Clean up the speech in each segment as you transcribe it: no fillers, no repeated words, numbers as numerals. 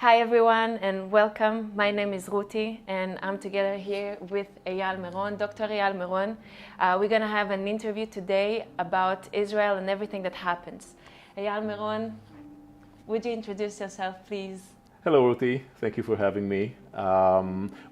Hi everyone and welcome. My name is Ruti and I'm together here with Eyal Miron, Dr. Eyal Miron. We're going to have an interview today about Israel and everything that happens. Eyal Miron, would you introduce yourself please? Hello Ruti, thank you for having me.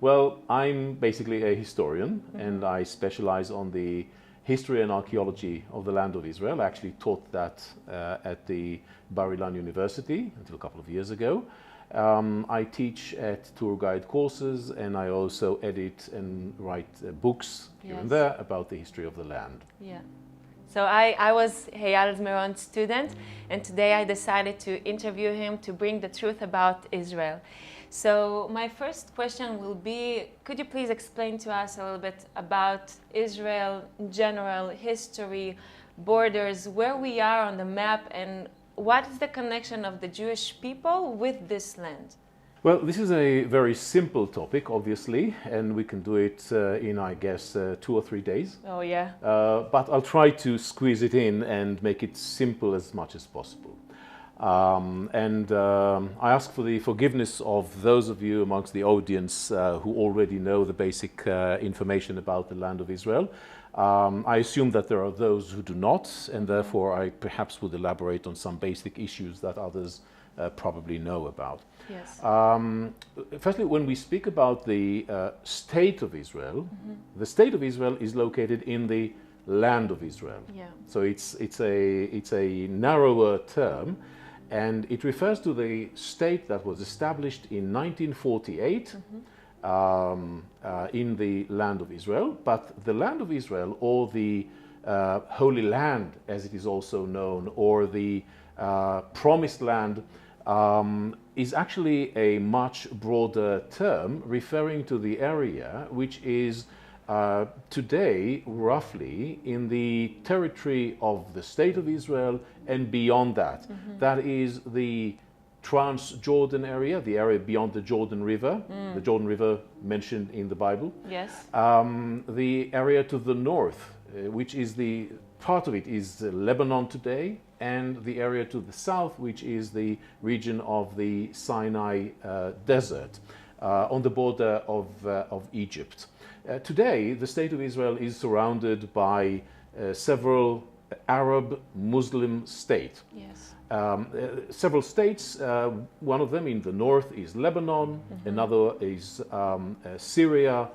Well, I'm basically a historian and I specialize on the history and archaeology of the land of Israel. I actually taught that at the Bar-Ilan University until a couple of years ago. I teach at tour guide courses and I also edit and write books here and there about the history of the land. Yeah. So I was Eyal Miron's student and today I decided to interview him to bring the truth about Israel. So my first question will be, could you please explain to us a little bit about Israel in general, history, borders, where we are on the map, and what is the connection of the Jewish people with this land? Well, this is a very simple topic, obviously, and we can do it in, I guess, 2 or 3 days. Oh, yeah. But I'll try to squeeze it in and make it simple as much as possible. I ask for the forgiveness of those of you amongst the audience who already know the basic information about the land of Israel. I assume that there are those who do not, and therefore I perhaps would elaborate on some basic issues that others probably know about. Yes. Firstly, when we speak about the state of Israel, the state of Israel is located in the land of Israel. Yeah. So it's a narrower term, and it refers to the state that was established in 1948 in the land of Israel. But the land of Israel, or the Holy Land as it is also known, or the Promised Land, is actually a much broader term referring to the area which is today roughly in the territory of the State of Israel and beyond that. That is the Transjordan area, the area beyond the Jordan River, the Jordan River mentioned in the Bible. Yes. The area to the north, which is the part of it is Lebanon today, and the area to the south, which is the region of the Sinai desert on the border of Egypt. Today, the State of Israel is surrounded by several Arab Muslim states. Yes. Several states, one of them in the north is Lebanon, another is Syria.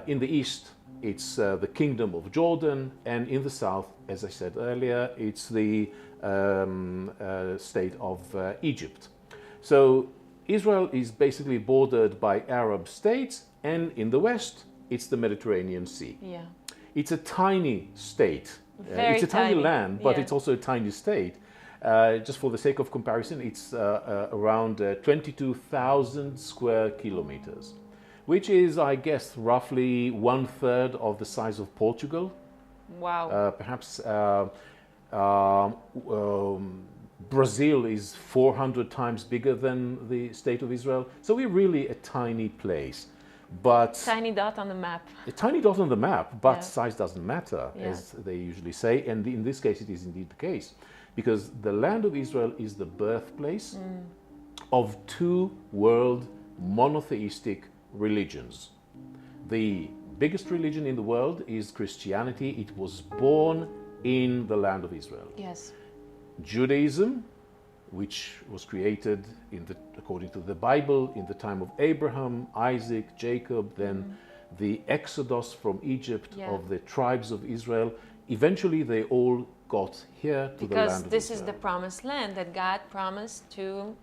In the east, it's the Kingdom of Jordan, and in the south, as I said earlier, it's the state of Egypt. So Israel is basically bordered by Arab states, and in the west, it's the Mediterranean Sea. Yeah. It's a tiny state. Very it's a tiny land, but yeah. it's also a tiny state. Just for the sake of comparison, it's around 22,000 square kilometers, which is, I guess, roughly 1/3 of the size of Portugal. Wow. Perhaps Brazil is 400 times bigger than the State of Israel. So we're really a tiny place. But Tiny dot on the map. a tiny dot on the map, but Yeah. size doesn't matter, Yeah. as they usually say. And in this case, it is indeed the case. Because the land of Israel is the birthplace of two world monotheistic religions. The biggest religion in the world is Christianity. It was born in the land of Israel. Yes. Judaism, which was created according to the Bible in the time of Abraham, Isaac, Jacob, then the exodus from Egypt of the tribes of Israel. Eventually, they all got here to the land of Israel. Because this is the promised land that God promised to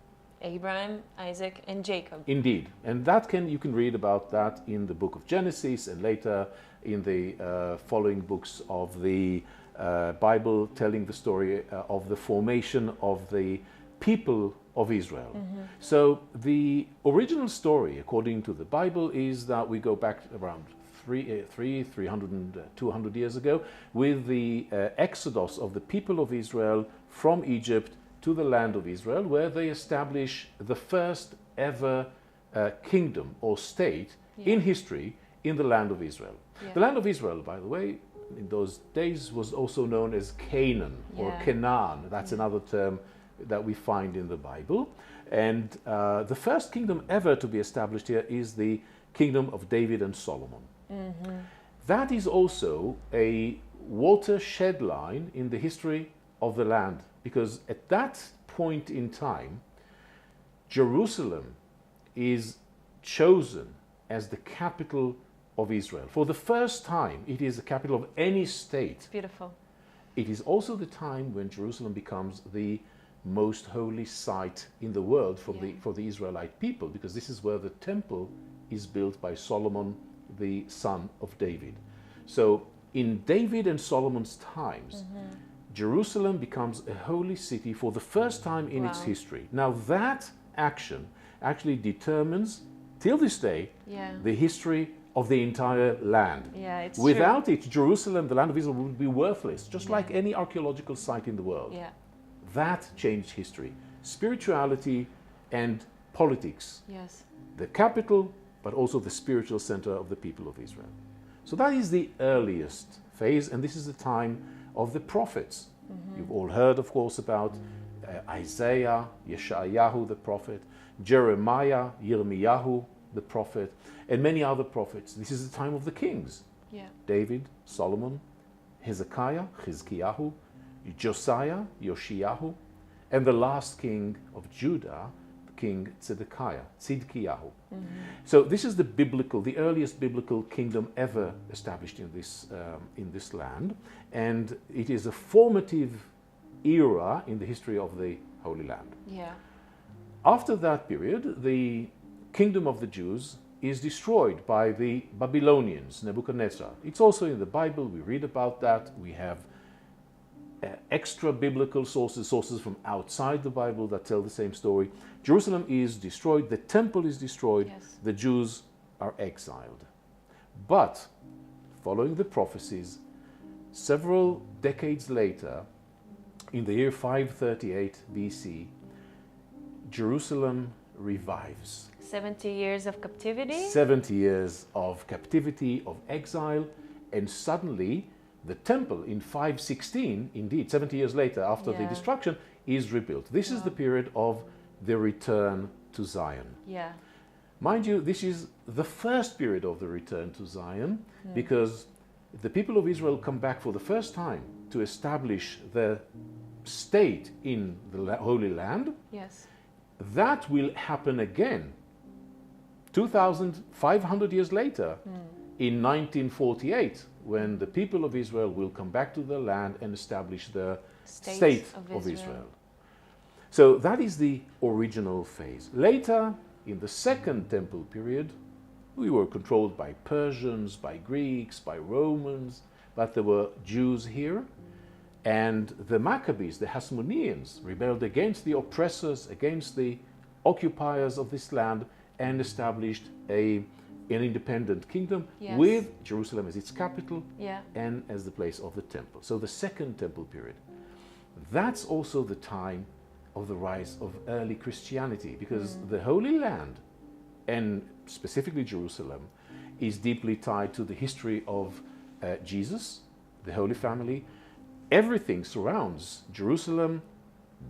Abraham, Isaac, and Jacob. Indeed, and you can read about that in the book of Genesis and later in the following books of the Bible, telling the story of the formation of the people of Israel. So the original story, according to the Bible, is that we go back around 300 and 200 years ago with the exodus of the people of Israel from Egypt to the land of Israel, where they establish the first ever kingdom or state in history in the land of Israel. The land of Israel, by the way, in those days was also known as Canaan or Canaan. That's another term that we find in the Bible. And the first kingdom ever to be established here is the kingdom of David and Solomon. Mm-hmm. That is also a watershed line in the history of the land, because at that point in time, Jerusalem is chosen as the capital of Israel. For the first time, it is the capital of any state. It's beautiful. It is also the time when Jerusalem becomes the most holy site in the world for the Israelite people, because this is where the temple is built by Solomon, the son of David. So in David and Solomon's times, Jerusalem becomes a holy city for the first time in its history. Now that action actually determines, till this day, the history of the entire land. Yeah, it's Without true. it, Jerusalem, the land of Israel, would be worthless, just like any archaeological site in the world. Yeah. That changed history. Spirituality and politics. Yes. The capital, but also the spiritual center of the people of Israel. So that is the earliest phase, and this is the time of the prophets. You've all heard, of course, about Isaiah, Yeshayahu, the prophet, Jeremiah, Yirmiyahu, the prophet, and many other prophets. This is the time of the kings. Yeah. David, Solomon, Hezekiah, Chizkiyahu, Josiah, Yoshiyahu, and the last king of Judah, King Tzidkiyahu. So this is the earliest biblical kingdom ever established in this land, and it is a formative era in the history of the Holy Land. Yeah. After that period, the kingdom of the Jews is destroyed by the Babylonians, Nebuchadnezzar. It's also in the Bible. We read about that. We have extra biblical sources from outside the Bible that tell the same story. Jerusalem is destroyed, the temple is destroyed, the Jews are exiled. But following the prophecies, several decades later, in the year 538 BC, Jerusalem revives. 70 years of captivity. 70 years of captivity, of exile, and suddenly the temple in 516, indeed, 70 years later after the destruction, is rebuilt. This is the period of the return to Zion. Yeah. Mind you, this is the first period of the return to Zion, because the people of Israel come back for the first time to establish their state in the Holy Land. Yes. That will happen again 2,500 years later in 1948, when the people of Israel will come back to the land and establish the state of Israel. So that is the original phase. Later, in the Second Temple period, we were controlled by Persians, by Greeks, by Romans, but there were Jews here. And the Maccabees, the Hasmoneans, rebelled against the oppressors, against the occupiers of this land, and established an independent kingdom with Jerusalem as its capital and as the place of the temple. So the Second Temple period. That's also the time of the rise of early Christianity, because the Holy Land, and specifically Jerusalem, is deeply tied to the history of Jesus, the Holy Family. Everything surrounds Jerusalem,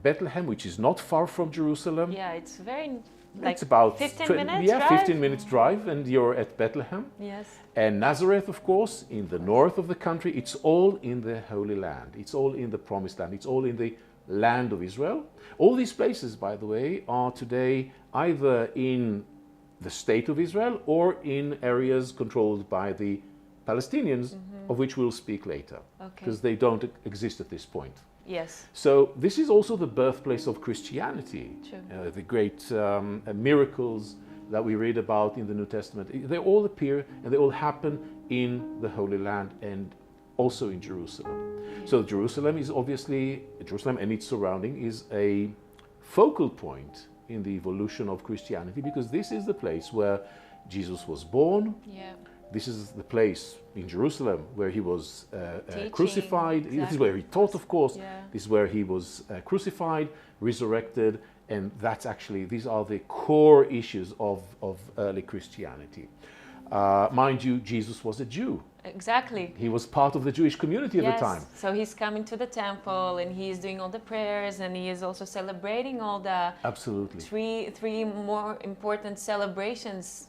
Bethlehem, which is not far from Jerusalem. Yeah, it's very... it's about 15 minutes drive? 15 minutes drive, and you're at Bethlehem. Yes. And Nazareth, of course, in the north of the country. It's all in the Holy Land. It's all in the Promised Land. It's all in the land of Israel. All these places, by the way, are today either in the state of Israel or in areas controlled by the Palestinians, of which we'll speak later, because they don't exist at this point. Yes. So this is also the birthplace of Christianity. The great miracles that we read about in the New Testament, they all appear and they all happen in the Holy Land and also in Jerusalem. So Jerusalem is obviously, Jerusalem and its surrounding is a focal point in the evolution of Christianity, because this is the place where Jesus was born. Yeah. This is the place in Jerusalem where he was crucified. Exactly. This is where he taught, of course. Yeah. This is where he was crucified, resurrected, and that's actually, these are the core issues of early Christianity. Mind you, Jesus was a Jew. exactly. He was part of the Jewish community at the time. So he's coming to the temple and he is doing all the prayers, and he is also celebrating all the Absolutely. three more important celebrations.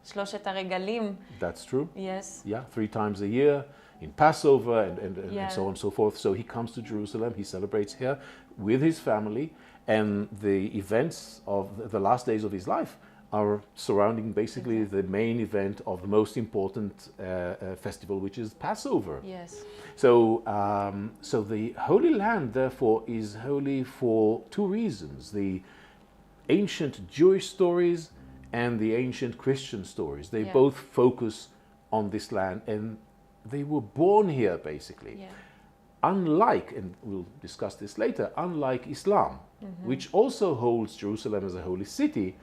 Shloshet HaRegalim. That's true. Yes. Yeah, 3 times a year in Passover and so on and so forth. So he comes to Jerusalem, he celebrates here with his family, and the events of the last days of his life are surrounding basically the main event of the most important festival, which is Passover. Yes. So, so the Holy Land, therefore, is holy for 2 reasons: the ancient Jewish stories and the ancient Christian stories. They both focus on this land, and they were born here, basically. Yeah. Unlike, and we'll discuss this later, unlike Islam, which also holds Jerusalem as a holy city,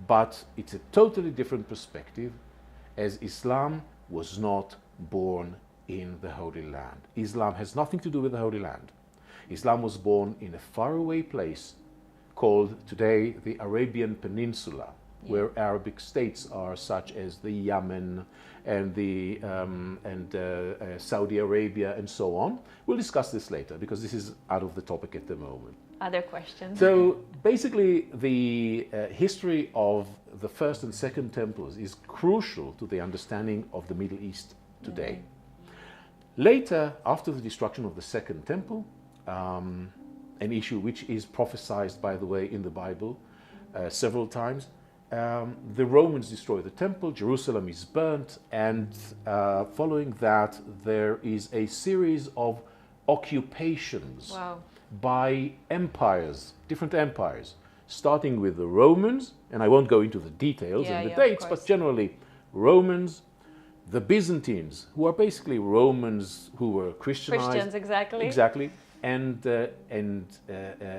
but it's a totally different perspective, as Islam was not born in the Holy Land. Islam has nothing to do with the Holy Land. Islam was born in a faraway place called today the Arabian Peninsula, where Arabic states are such as the Yemen and the Saudi Arabia and so on. We'll discuss this later because this is out of the topic at the moment. Other questions? So basically the history of the first and second temples is crucial to the understanding of the Middle East today. Later, after the destruction of the second temple, an issue which is prophesied, by the way, in the Bible several times, the Romans destroy the temple, Jerusalem is burnt, and following that there is a series of occupations by empires, different empires, starting with the Romans, and I won't go into the details and the dates, but generally Romans, the Byzantines, who are basically Romans who were Christianized. Christians, exactly. Exactly. And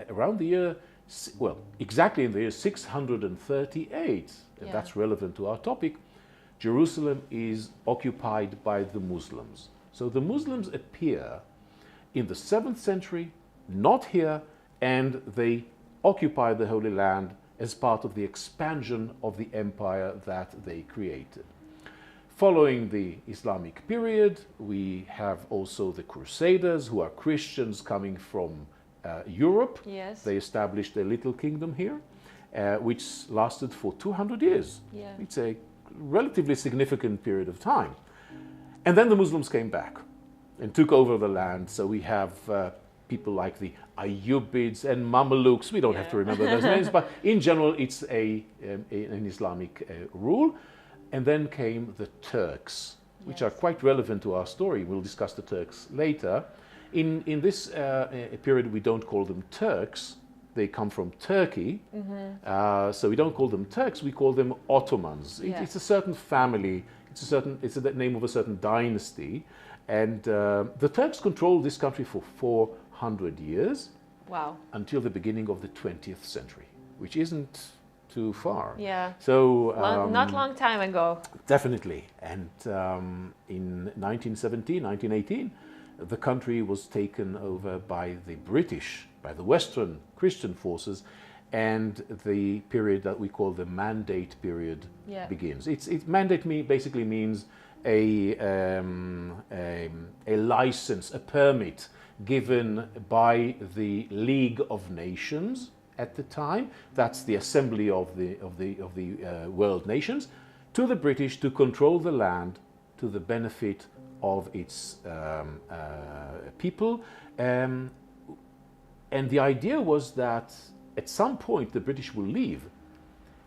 around the year, well, exactly in the year 638, and that's relevant to our topic, Jerusalem is occupied by the Muslims. So the Muslims appear in the 7th century, not here, and they occupy the Holy Land as part of the expansion of the empire that they created. Following the Islamic period, we have also the Crusaders, who are Christians coming from Europe. Yes. They established a little kingdom here, which lasted for 200 years. Yeah. It's a relatively significant period of time. And then the Muslims came back and took over the land. So we have people like the Ayyubids and Mamelukes. We don't have to remember those names, but in general, it's an Islamic rule. And then came the Turks, which are quite relevant to our story. We'll discuss the Turks later. In this period, we don't call them Turks. They come from Turkey. So we don't call them Turks, we call them Ottomans. It's a certain family, it's the name of a certain dynasty. And the Turks controlled this country for 400 years. Wow. Until the beginning of the 20th century, which isn't too far. Yeah. So not long time ago. Definitely. And in 1917, 1918, the country was taken over by the British, by the Western Christian forces, and the period that we call the Mandate period begins. Mandate basically means a license, a permit given by the League of Nations at the time. That's the assembly of the world nations, to the British to control the land to the benefit of its people. And the idea was that at some point the British will leave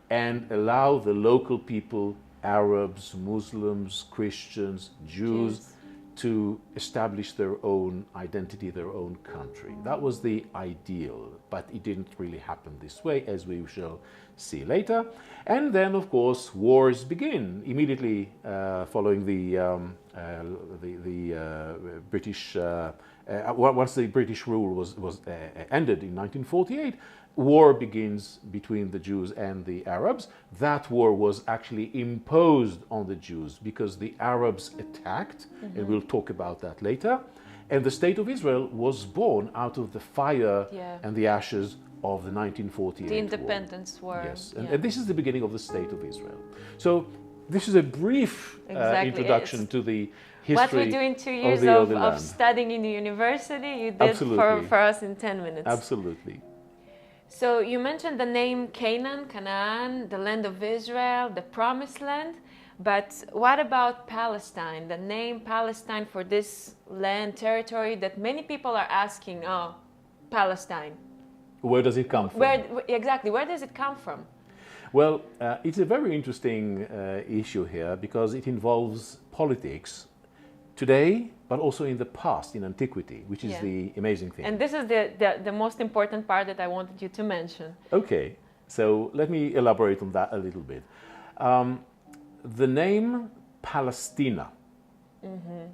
and allow the local people, Arabs, Muslims, Christians, Jews, to establish their own identity, their own country. That was the ideal, but it didn't really happen this way, as we shall see later. And then, of course, wars begin immediately following the British. Once the British rule was ended in 1948, war begins between the Jews and the Arabs. That war was actually imposed on the Jews because the Arabs attacked, and we'll talk about that later. And the State of Israel was born out of the fire and the ashes of the 1948 The Independence War. Yes, and this is the beginning of the State of Israel. So this is a brief introduction to the history. What we do in 2 years of studying in the university, you did for us in 10 minutes. Absolutely. So you mentioned the name Canaan, the land of Israel, the promised land. But what about Palestine? The name Palestine for this land, territory that many people are asking, oh, Palestine. Where does it come from? Where does it come from? Well, it's a very interesting issue here because it involves politics today, but also in the past, in antiquity, which is the amazing thing. And this is the most important part that I wanted you to mention. Okay, so let me elaborate on that a little bit. The name Palestina,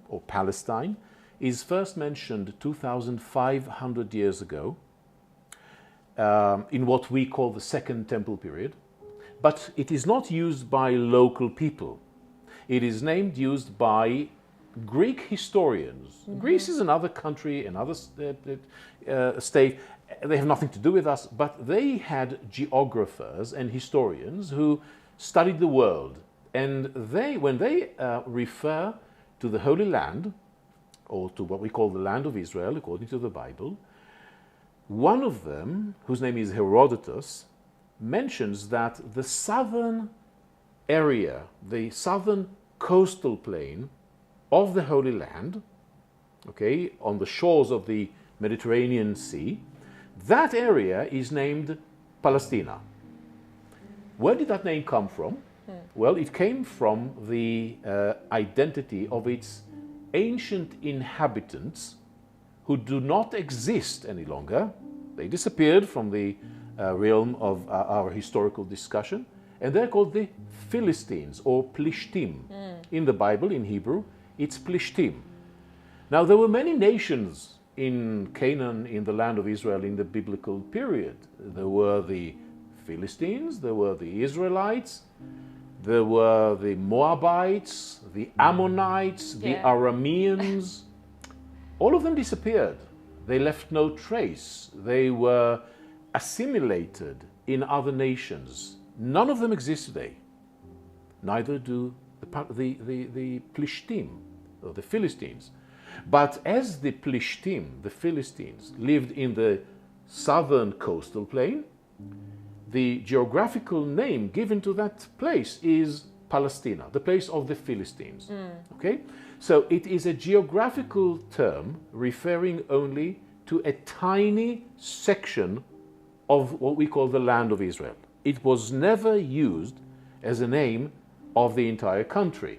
or Palestine, is first mentioned 2,500 years ago in what we call the Second Temple period. But it is not used by local people. It is used by Greek historians. Greece is another country, another state. They have nothing to do with us, but they had geographers and historians who studied the world. And when they refer to the Holy Land, or to what we call the land of Israel, according to the Bible, one of them, whose name is Herodotus, mentions that the southern area, the southern coastal plain of the Holy Land, okay, on the shores of the Mediterranean Sea, that area is named Palestina. Where did that name come from? Well, it came from the identity of its ancient inhabitants who do not exist any longer. They disappeared from the realm of our historical discussion, and they're called the Philistines or Plishtim. In the Bible, in Hebrew, it's Plishtim. Now, there were many nations in Canaan, in the land of Israel, in the biblical period. There were the Philistines, there were the Israelites, there were the Moabites, the Ammonites, the Arameans. All of them disappeared. They left no trace. They were assimilated in other nations. None of them exist today. Neither do the Plishtim, or the Philistines. But as the Plishtim, the Philistines, lived in the southern coastal plain, the geographical name given to that place is Palestina, the place of the Philistines. Okay? So it is a geographical term referring only to a tiny section of what we call the land of Israel. It was never used as a name of the entire country.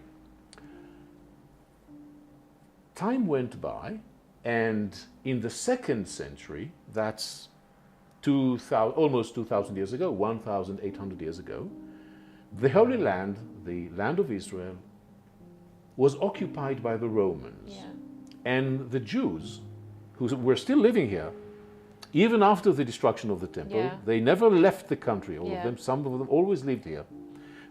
Time went by, and in the 2nd century, that's almost 2,000 years ago, 1,800 years ago, the Holy Land, the land of Israel, was occupied by the Romans. And the Jews, who were still living here, even after the destruction of the temple, they never left the country, all of them, some of them always lived here.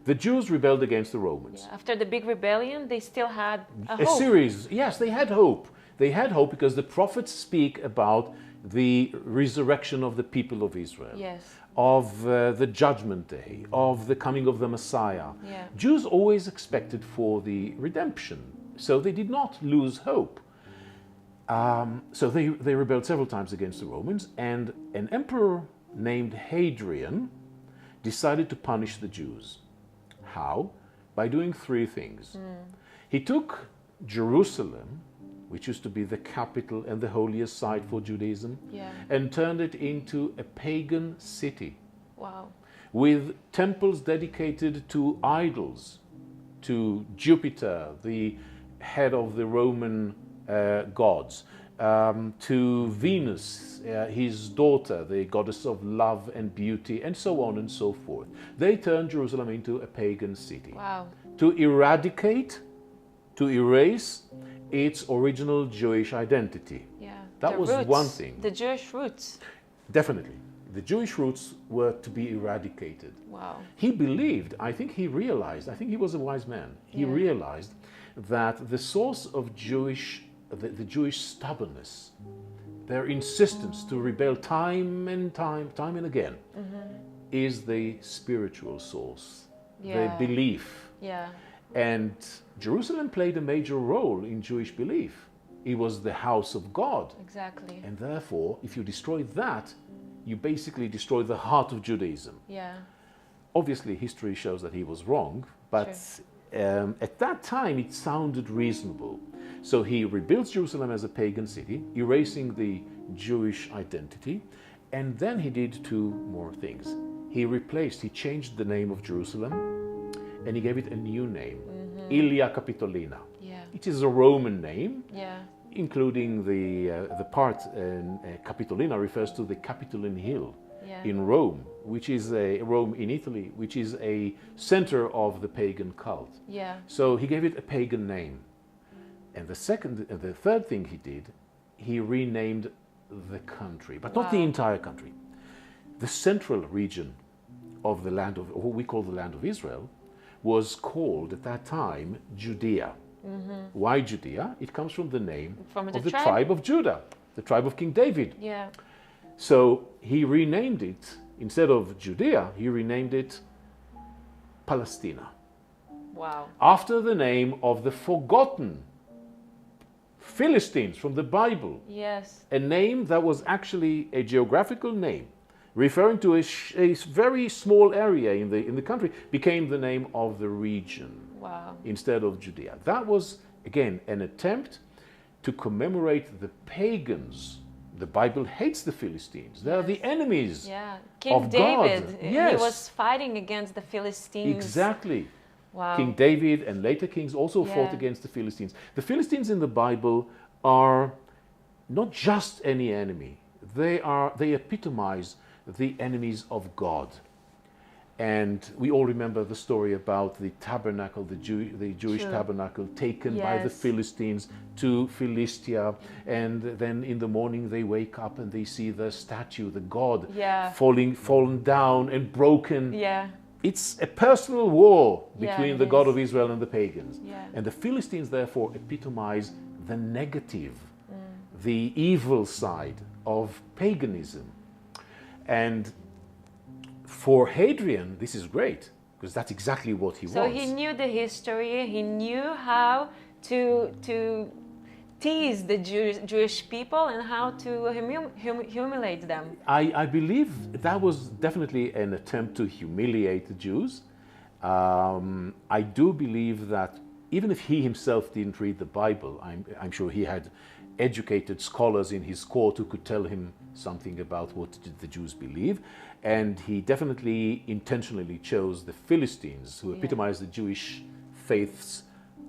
The Jews rebelled against the Romans. After the big rebellion, they still had a hope. Yes, they had hope. They had hope because the prophets speak about the resurrection of the people of Israel, of the judgment day, of the coming of the Messiah. Jews always expected for the redemption, so they did not lose hope. So they rebelled several times against the Romans, and an emperor named Hadrian decided to punish the Jews. How? By doing 3 things. He took Jerusalem, which used to be the capital and the holiest site for Judaism, and turned it into a pagan city. Wow. With temples dedicated to idols, to Jupiter, the head of the Roman gods, to Venus, his daughter, the goddess of love and beauty, and so on and so forth. They turned Jerusalem into a pagan city. Wow. To eradicate, to erase its original Jewish identity. That was roots, one thing. The Jewish roots. Definitely. The Jewish roots were to be eradicated. Wow. He believed, I think he realized, I think he was a wise man, he realized that the source of the Jewish stubbornness, their insistence to rebel time and again, is the spiritual source. the belief. Yeah. And Jerusalem played a major role in Jewish belief. It was the house of God. Exactly. And therefore, if you destroy that, you basically destroy the heart of Judaism. Yeah. Obviously, history shows that he was wrong, but at that time it sounded reasonable. So he rebuilt Jerusalem as a pagan city, erasing the Jewish identity, and then he did two more things. He changed the name of Jerusalem, and he gave it a new name, Ilia Capitolina. Yeah. It is a Roman name, Yeah. including the part Capitolina refers to the Capitoline Hill Yeah. in Rome, which is Rome in Italy, which is a center of the pagan cult. Yeah. So he gave it a pagan name. And the third thing he did, he renamed the country, but not the entire country. The central region of the land of, what we call the land of Israel, was called at that time Judea. Why Judea? It comes from the name of the tribe of Judah, the tribe of King David. Yeah. So he renamed it, instead of Judea, he renamed it Palestina. Wow. After the name of the forgotten Philistines from the Bible. Yes. A name that was actually a geographical name, referring to a very small area in the country, became the name of the region. Wow. Instead of Judea. That was, again, an attempt to commemorate the pagans. The Bible hates the Philistines. They are the enemies King of David, God. he was fighting against the Philistines. Exactly. Wow. King David and later kings also fought against the Philistines. The Philistines in the Bible are not just any enemy. They epitomize the enemies of God. And we all remember the story about the tabernacle, the Jewish tabernacle taken by the Philistines to Philistia. And then in the morning they wake up and they see the statue, the god, fallen down and broken. Yeah. It's a personal war between the God of Israel and the pagans. Yeah. And the Philistines therefore epitomize the negative, the evil side of paganism. And for Hadrian, this is great, because that's exactly what he wants. So he knew the history, he knew how to tease the Jewish people and how to humiliate them. I believe that was definitely an attempt to humiliate the Jews. I do believe that even if he himself didn't read the Bible, I'm sure he had educated scholars in his court who could tell him something about what the Jews believe. And he definitely intentionally chose the Philistines, who epitomized the Jewish faith's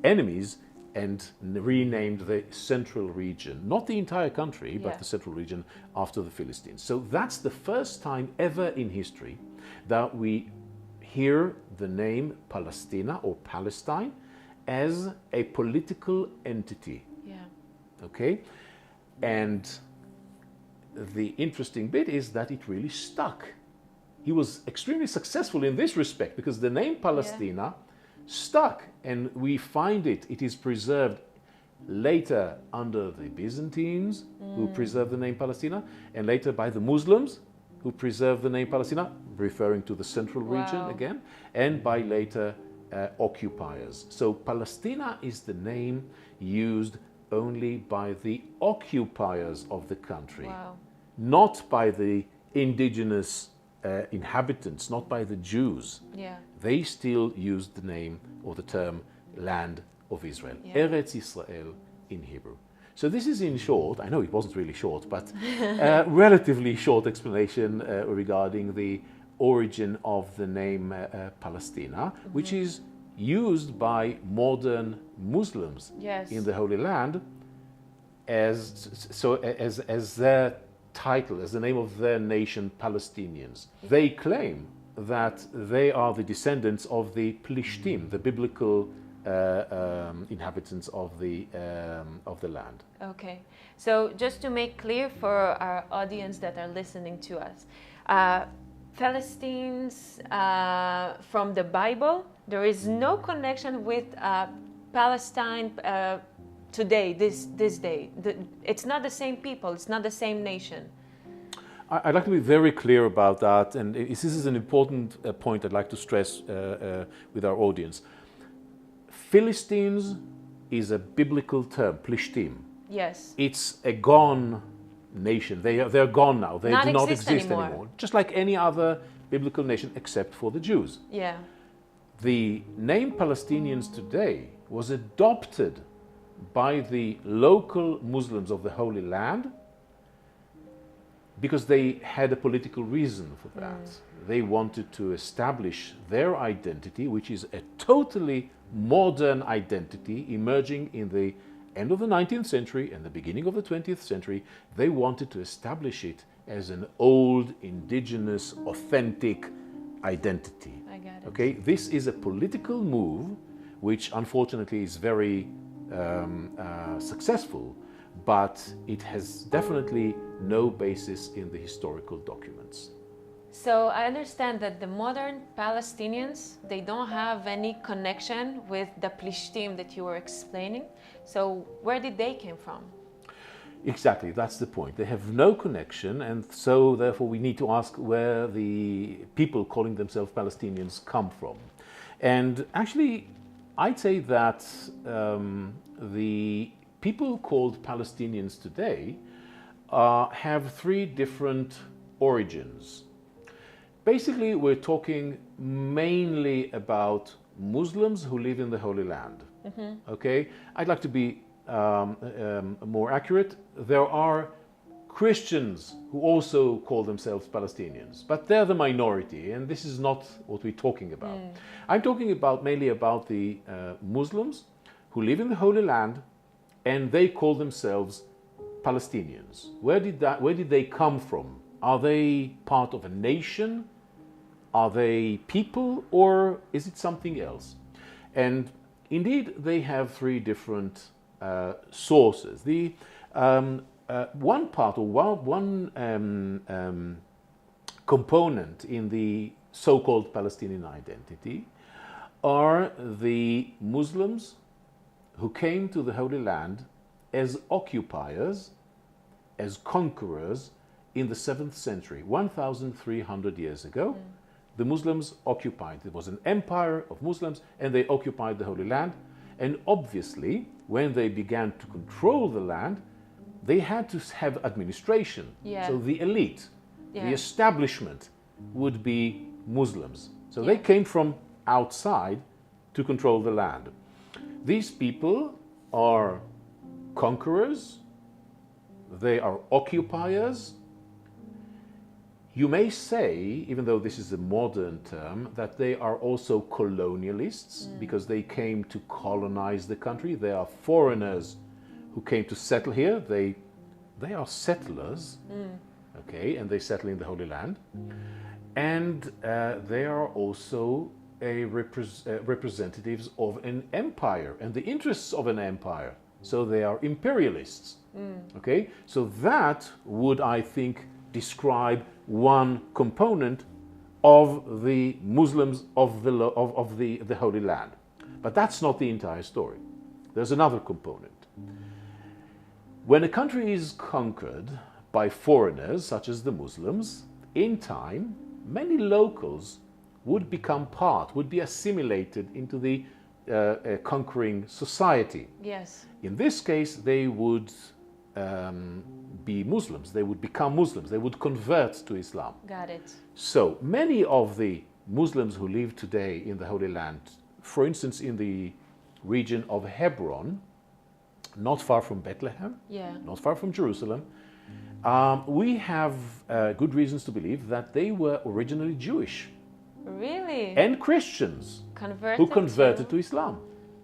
enemies, and renamed the central region, not the entire country, but the central region after the Philistines. So that's the first time ever in history that we hear the name Palestina or Palestine as a political entity. Yeah. Okay? And the interesting bit is that it really stuck. He was extremely successful in this respect because the name Palestina stuck, and we find it is preserved later under the Byzantines, who preserved the name Palestina, and later by the Muslims, who preserved the name Palestina, referring to the central region again, and by later occupiers. So Palestina is the name used only by the occupiers of the country, not by the indigenous inhabitants, not by the Jews. Yeah. They still used the name or the term land of Israel, Eretz Israel in Hebrew. So this is in short, I know it wasn't really short, but relatively short explanation regarding the origin of the name Palestina, which is used by modern Muslims in the Holy Land as their title, as the name of their nation, Palestinians. They claim that they are the descendants of the Plishtim, the biblical inhabitants of the land. Okay, so just to make clear for our audience that are listening to us, Philistines from the Bible, there is no connection with Palestine today, this day. It's not the same people, it's not the same nation. I'd like to be very clear about that, and this is an important point I'd like to stress with our audience. Philistines is a biblical term, Plishtim. Yes. It's a gone nation. They're gone now. They do not exist anymore. Just like any other biblical nation except for the Jews. Yeah. The name Palestinians today was adopted by the local Muslims of the Holy Land because they had a political reason for that. They wanted to establish their identity, which is a totally modern identity emerging in the end of the 19th century and the beginning of the 20th century. They wanted to establish it as an old, indigenous, authentic identity. I got it. Okay, this is a political move which unfortunately is very successful, but it has definitely no basis in the historical documents. So I understand that the modern Palestinians, they don't have any connection with the Plishtim that you were explaining. So where did they came from? Exactly, that's the point. They have no connection, and so therefore we need to ask where the people calling themselves Palestinians come from. And actually, I'd say that the people called Palestinians today have three different origins. Basically, we're talking mainly about Muslims who live in the Holy Land. Okay, I'd like to be more accurate. There are Christians who also call themselves Palestinians, but they're the minority, and this is not what we're talking about. I'm talking about mainly about the Muslims who live in the Holy Land, and they call themselves Palestinians. Where did they come from? Are they part of a nation? Are they people, or is it something else? And indeed, they have three different sources. The one part, or one component in the so-called Palestinian identity are the Muslims who came to the Holy Land as occupiers, as conquerors in the 7th century, 1,300 years ago. The Muslims occupied. It was an empire of Muslims, and they occupied the Holy Land. And obviously, when they began to control the land, they had to have administration. Yeah. So the elite, the establishment would be Muslims. So they Yeah. came from outside to control the land. These people are conquerors, they are occupiers. You may say, even though this is a modern term, that they are also colonialists because they came to colonize the country. They are foreigners who came to settle here. They are settlers, okay, and they settle in the Holy Land. And they are also representatives of an empire and the interests of an empire. So they are imperialists, okay? So that would, I think, describe one component of the Muslims of the Holy Land. But that's not the entire story. There's another component. When a country is conquered by foreigners, such as the Muslims, in time, many locals would become would be assimilated into the conquering society. Yes. In this case, they would be Muslims. They would become Muslims. They would convert to Islam. Got it. So many of the Muslims who live today in the Holy Land, for instance, in the region of Hebron, not far from Bethlehem, not far from Jerusalem, we have good reasons to believe that they were originally Jewish. Really? And Christians who converted to Islam.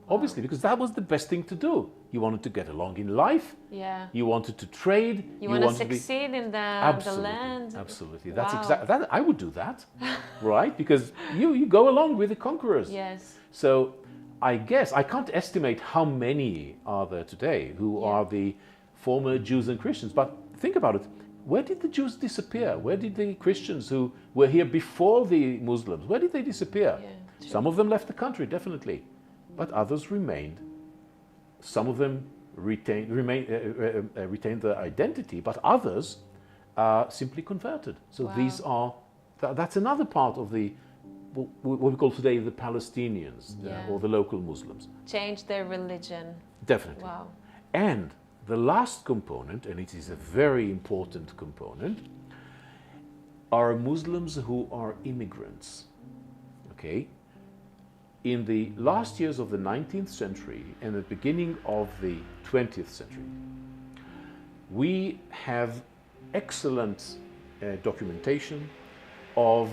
Obviously, because that was the best thing to do. You wanted to get along in life. Yeah. You wanted to trade. You want to succeed in the land. Absolutely. That's exactly that. I would do that, right? Because you go along with the conquerors. Yes. So I guess I can't estimate how many are there today who are the former Jews and Christians. But think about it. Where did the Jews disappear? Where did the Christians who were here before the Muslims, where did they disappear? Yeah, some of them left the country, definitely. But others remained. Some of them retained their identity, but others simply converted. So Wow. these are, that's another part of the, what we call today the Palestinians, Yeah. or the local Muslims. Change their religion. Definitely. Wow. And the last component, and it is a very important component, are Muslims who are immigrants. Okay? In the last years of the 19th century and the beginning of the 20th century, we have excellent documentation of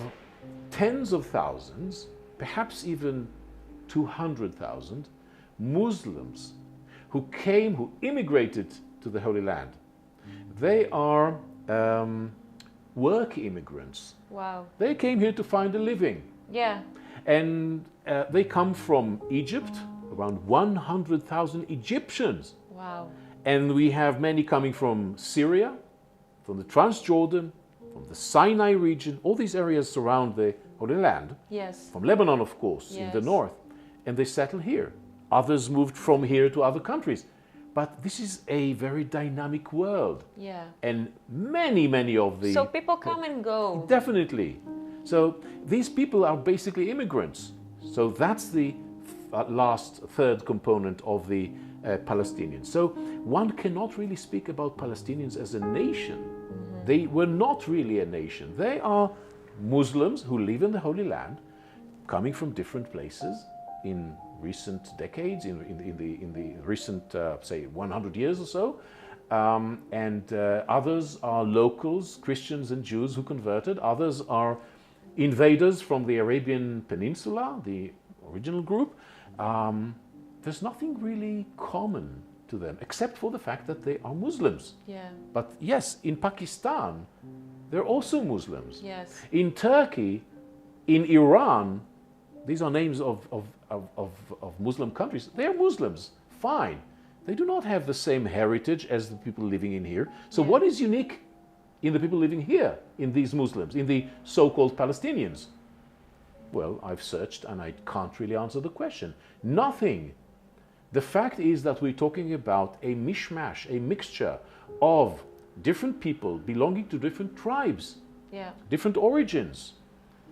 tens of thousands, perhaps even 200,000 Muslims who immigrated to the Holy Land. They are work immigrants. Wow. They came here to find a living. Yeah. And they come from Egypt, around 100,000 Egyptians. Wow. And we have many coming from Syria, from the Transjordan, from the Sinai region. All these areas surround the Holy Land. Yes. From Lebanon, of course, in the Yes. north. And they settle here. Others moved from here to other countries. But this is a very dynamic world. Yeah. And many of the... So people come and go. Definitely. So these people are basically immigrants. So that's the last, third component of the Palestinians. So one cannot really speak about Palestinians as a nation. Mm-hmm. They were not really a nation. They are Muslims who live in the Holy Land, coming from different places in recent decades, in the recent, say, 100 years or so. And others are locals, Christians and Jews who converted. Others are invaders from the Arabian Peninsula, the original group. There's nothing really common to them, except for the fact that they are Muslims. Yeah. But yes, in Pakistan, they're also Muslims. Yes. In Turkey, in Iran, these are names of Muslim countries. They're Muslims, fine. They do not have the same heritage as the people living in here. So what is unique in the people living here, in these Muslims, in the so-called Palestinians? Well, I've searched and I can't really answer the question. Nothing. The fact is that we're talking about a mishmash, a mixture of different people belonging to different tribes, different origins,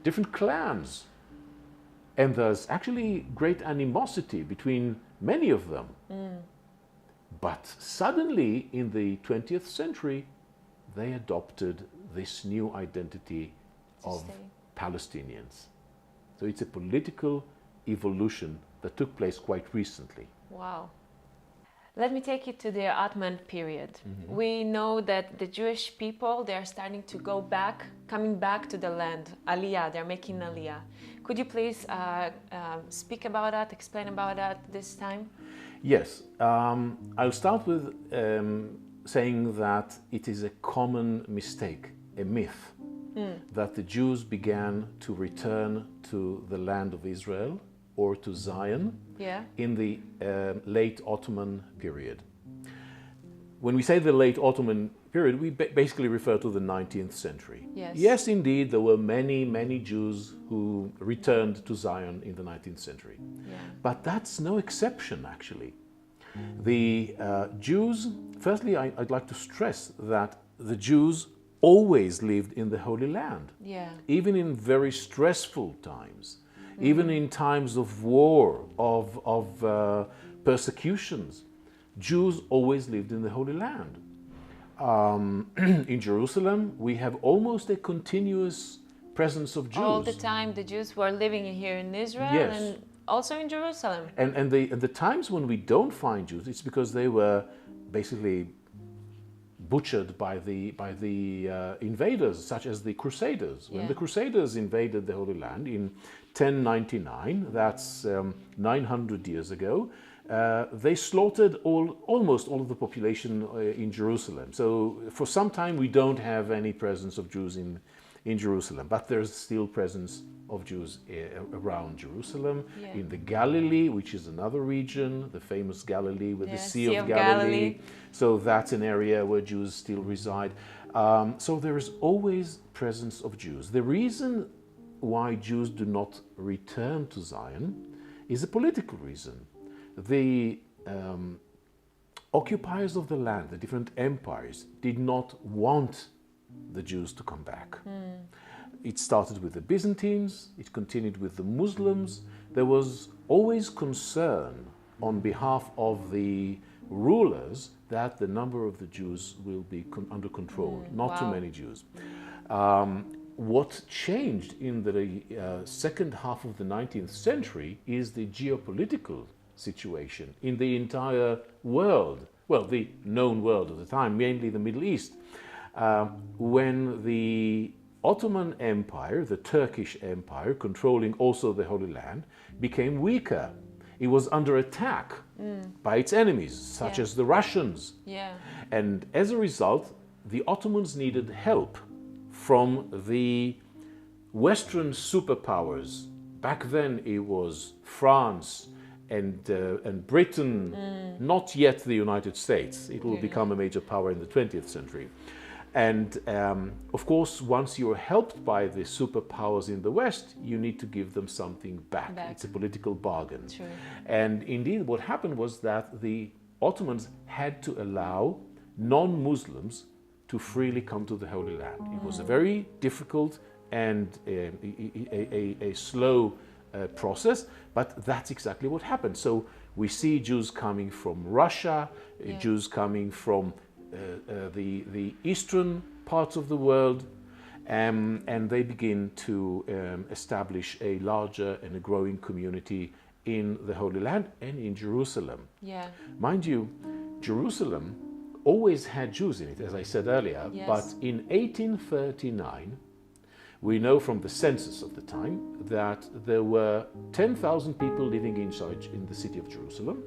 different clans. And there's actually great animosity between many of them. Mm. But suddenly, in the 20th century, they adopted this new identity of Palestinians. So it's a political evolution that took place quite recently. Wow. Let me take you to the Ottoman period. Mm-hmm. We know that the Jewish people, they are starting to go back, coming back to the land. Aliyah, they're making Aliyah. Could you please speak about that, explain about that this time? Yes. I'll start with saying that it is a common mistake, a myth, that the Jews began to return to the land of Israel or to Zion in the late Ottoman period. When we say the late Ottoman period, we basically refer to the 19th century. Yes. Yes, indeed, there were many Jews who returned to Zion in the 19th century. Yeah. But that's no exception, actually. The Jews, firstly, I'd like to stress that the Jews always lived in the Holy Land, even in very stressful times. Even in times of war, of persecutions, Jews always lived in the Holy Land. In Jerusalem, we have almost a continuous presence of Jews. All the time the Jews were living here in Israel and also in Jerusalem. And the times when we don't find Jews, it's because they were basically butchered by the invaders, such as the Crusaders. When the Crusaders invaded the Holy Land in 1099, that's 900 years ago, they slaughtered almost all of the population in Jerusalem. So for some time we don't have any presence of Jews in Jerusalem, but there's still presence of Jews around Jerusalem, in the Galilee, which is another region, the famous Galilee with the Sea of Galilee. So that's an area where Jews still reside. So there is always presence of Jews. The reason why Jews do not return to Zion is a political reason. The occupiers of the land, the different empires, did not want the Jews to come back. It started with the Byzantines, it continued with the Muslims. There was always concern on behalf of the rulers that the number of the Jews will be under control, not too many Jews. What changed in the second half of the 19th century is the geopolitical situation in the entire world, well, the known world at the time, mainly the Middle East, when the Ottoman Empire, the Turkish Empire, controlling also the Holy Land, became weaker. It was under attack by its enemies, such as the Russians. And as a result, the Ottomans needed help from the Western superpowers. Back then it was France and Britain, not yet the United States. It will become a major power in the 20th century. And of course, once you're helped by the superpowers in the West, you need to give them something back. It's a political bargain. True. And indeed, what happened was that the Ottomans had to allow non-Muslims to freely come to the Holy Land. It was a very difficult and a slow process, but that's exactly what happened. So we see Jews coming from Russia, Jews coming from the eastern parts of the world, and they begin to establish a larger and a growing community in the Holy Land and in Jerusalem. Mind you, Jerusalem always had Jews in it, as I said earlier, but in 1839, we know from the census of the time that there were 10,000 people living inside in the city of Jerusalem.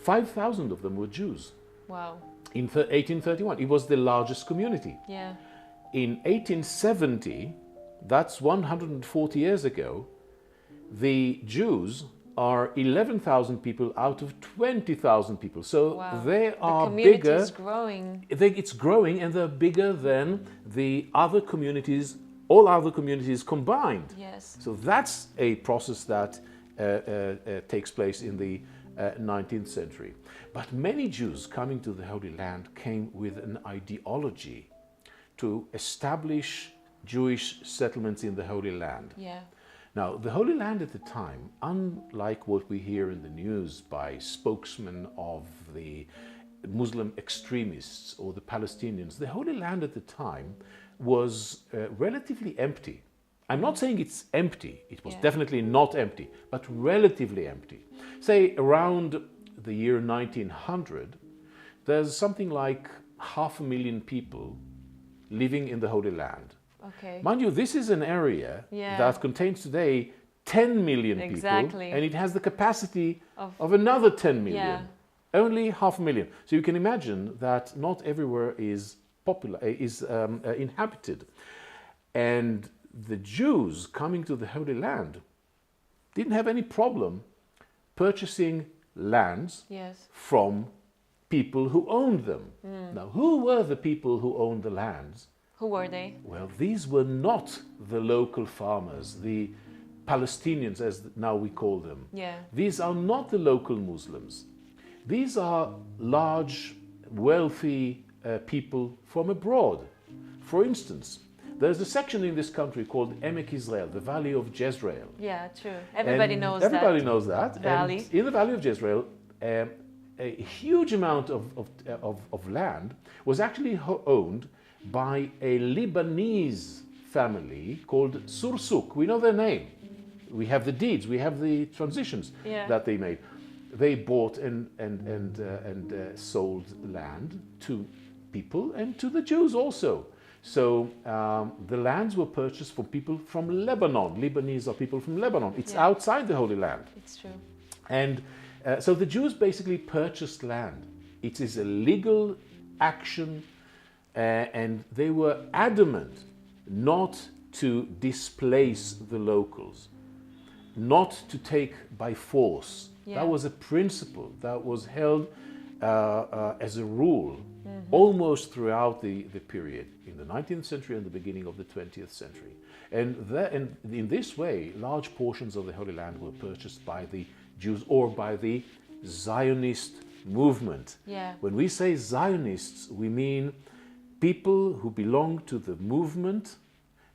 5,000 of them were Jews. Wow. In 1831, it was the largest community. In 1870, that's 140 years ago, the Jews are 11,000 people out of 20,000 people. So they are bigger. The community is growing. It's growing, and they're bigger than the other communities, all other communities combined. So that's a process that takes place in the 19th century. But many Jews coming to the Holy Land came with an ideology to establish Jewish settlements in the Holy Land. Now, the Holy Land at the time, unlike what we hear in the news by spokesmen of the Muslim extremists or the Palestinians, the Holy Land at the time was relatively empty. I'm not saying it's empty, it was definitely not empty, but relatively empty. Say around the year 1900, there's something like 500,000 people living in the Holy Land. Mind you, this is an area that contains today 10 million people, and it has the capacity of another 10 million. Only 500,000. So you can imagine that not everywhere is inhabited. And the Jews coming to the Holy Land didn't have any problem purchasing lands from people who owned them. Now, who were the people who owned the lands? Who were they? Well, these were not the local farmers, the Palestinians, as now we call them. These are not the local Muslims. These are large, wealthy people from abroad. For instance, there's a section in this country called Emek Israel, the Valley of Jezreel. True. Everybody knows that. Everybody knows that. Valley. And in the Valley of Jezreel, a huge amount of land was actually owned by a Lebanese family called Sursuk. We know their name. We have the deeds. We have the transitions that they made. They bought and sold land to people and to the Jews also. So the lands were purchased from people from Lebanon. Lebanese are people from Lebanon. It's outside the Holy Land. It's true. And so the Jews basically purchased land. It is a legal action, and they were adamant not to displace the locals, not to take by force. That was a principle that was held as a rule almost throughout the period in the 19th century and the beginning of the 20th century. And in this way, large portions of the Holy Land were purchased by the Jews or by the Zionist movement. When we say Zionists, we mean people who belonged to the movement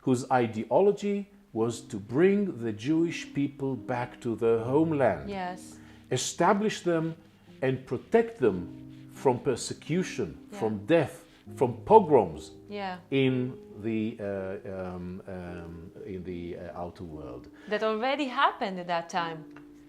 whose ideology was to bring the Jewish people back to their homeland, Yes. establish them and protect them from persecution, from death, from pogroms Yeah. in the outer world. That already happened at that time.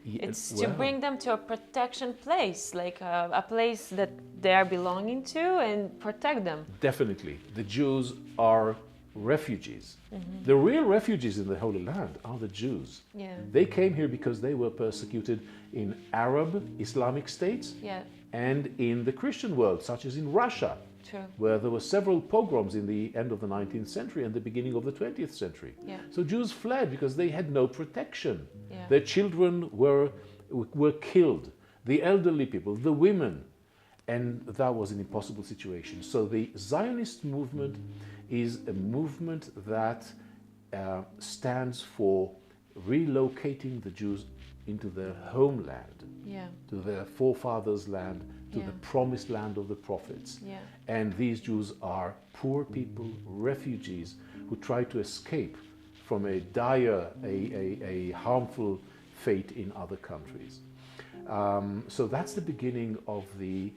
Yeah, It's to well, bring them to a protection place, like a place that they are belonging to, and protect them. definitely, the Jews are refugees. The real refugees in the Holy Land are the Jews. Yeah. They came here because they were persecuted in Arab Islamic states Yeah. and in the Christian world, such as in Russia, True. where there were several pogroms in the end of the 19th century and the beginning of the 20th century. Yeah. So Jews fled because they had no protection. Yeah. Their children were killed, the elderly people, the women, and that was an impossible situation. So the Zionist movement is a movement that stands for relocating the Jews into their homeland, Yeah. to their forefathers' land, to Yeah. the promised land of the prophets. Yeah. And these Jews are poor people, refugees, who try to escape from a dire, a harmful fate in other countries. So that's the beginning of the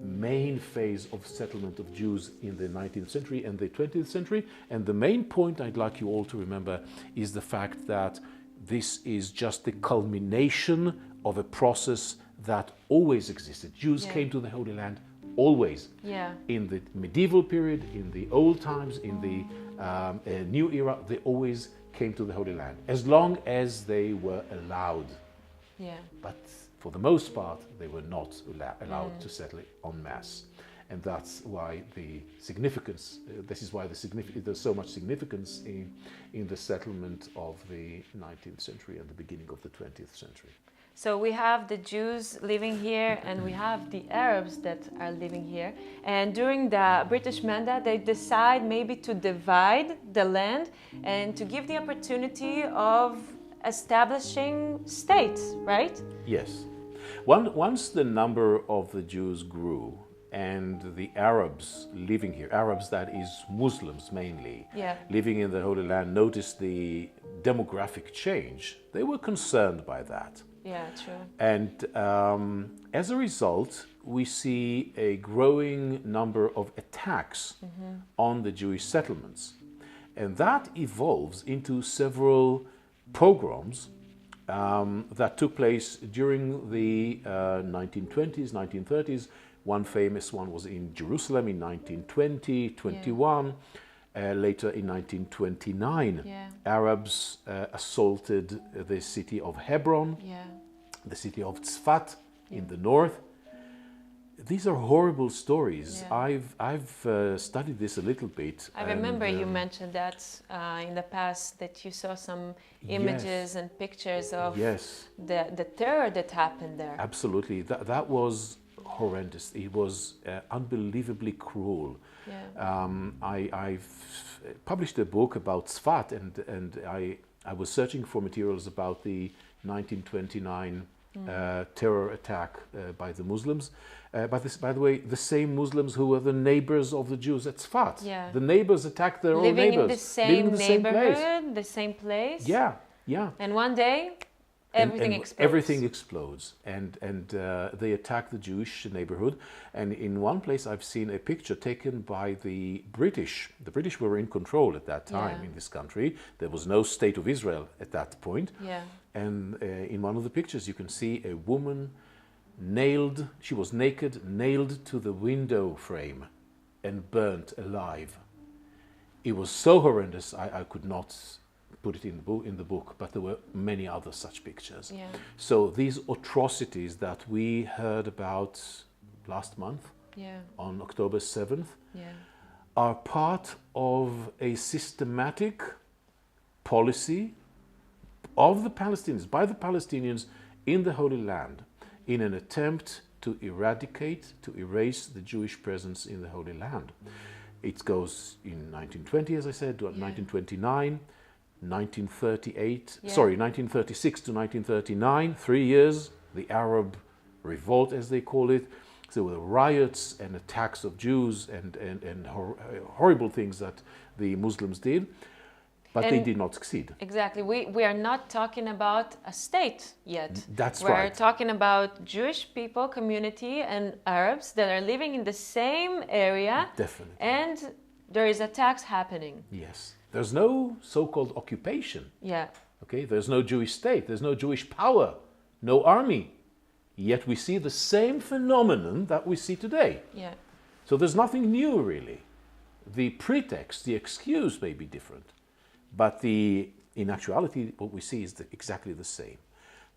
main phase of settlement of Jews in the 19th century and the 20th century. And the main point I'd like you all to remember is the fact that this is just the culmination of a process that always existed. Jews Yeah. came to the Holy Land always. Yeah. In the medieval period, in the old times, in the new era, they always came to the Holy Land, as long as they were allowed. Yeah. But for the most part, they were not allowed to settle en masse. And that's why the significance, this is why there's so much significance in the settlement of the 19th century and the beginning of the 20th century. So we have the Jews living here, and we have the Arabs that are living here. And during the British mandate, they decide maybe to divide the land and to give the opportunity of establishing states, right? Yes. Once the number of the Jews grew and the Arabs living here, Arabs that is Muslims mainly, Yeah. living in the Holy Land, noticed the demographic change, they were concerned by that. Yeah, true. And as a result, we see a growing number of attacks on the Jewish settlements. And that evolves into several pogroms that took place during the 1920s, 1930s. One famous one was in Jerusalem in 1920, 21. Later in 1929, Yeah. Arabs assaulted the city of Hebron, Yeah. the city of Tzfat in the north. These are horrible stories. Yeah. I've studied this a little bit. I remember you mentioned that in the past, that you saw some images and pictures of Yes, the terror that happened there. absolutely. That was horrendous. It was unbelievably cruel. Yeah. I've published a book about Tzfat, and I was searching for materials about the 1929 terror attack by the Muslims. By the way, the same Muslims who were the neighbors of the Jews at Tzfat. Yeah. The neighbors attacked their own neighbors. Living in the same in the same place. neighborhood, the same place. Yeah, yeah. And one day, everything And explodes. everything explodes, and they attack the Jewish neighborhood. And in one place, I've seen a picture taken by the British. The British were in control at that time Yeah. in this country. There was no state of Israel at that point. Yeah. And in one of the pictures, you can see a woman nailed. She was naked, nailed to the window frame, and burnt alive. It was so horrendous. I could not put it in the book, but there were many other such pictures. Yeah. So these atrocities that we heard about last month Yeah. on October 7th Yeah. are part of a systematic policy of the Palestinians, by the Palestinians in the Holy Land, in an attempt to eradicate, to erase the Jewish presence in the Holy Land. It goes in 1920, as I said, to 1929, 1938, Yeah. 1936 to 1939, 3 years, the Arab revolt, as they call it. there were riots and attacks of Jews and horrible things that the Muslims did, but they did not succeed. Exactly. We are not talking about a state yet. That's right. We're talking about Jewish people, community, and Arabs that are living in the same area. Definitely. And there is attacks happening. Yes. There's no so-called occupation. Yeah. Okay, there's no Jewish state, there's no Jewish power, no army. Yet we see the same phenomenon that we see today. Yeah. So there's nothing new really. The pretext, the excuse may be different, but in actuality what we see is exactly the same.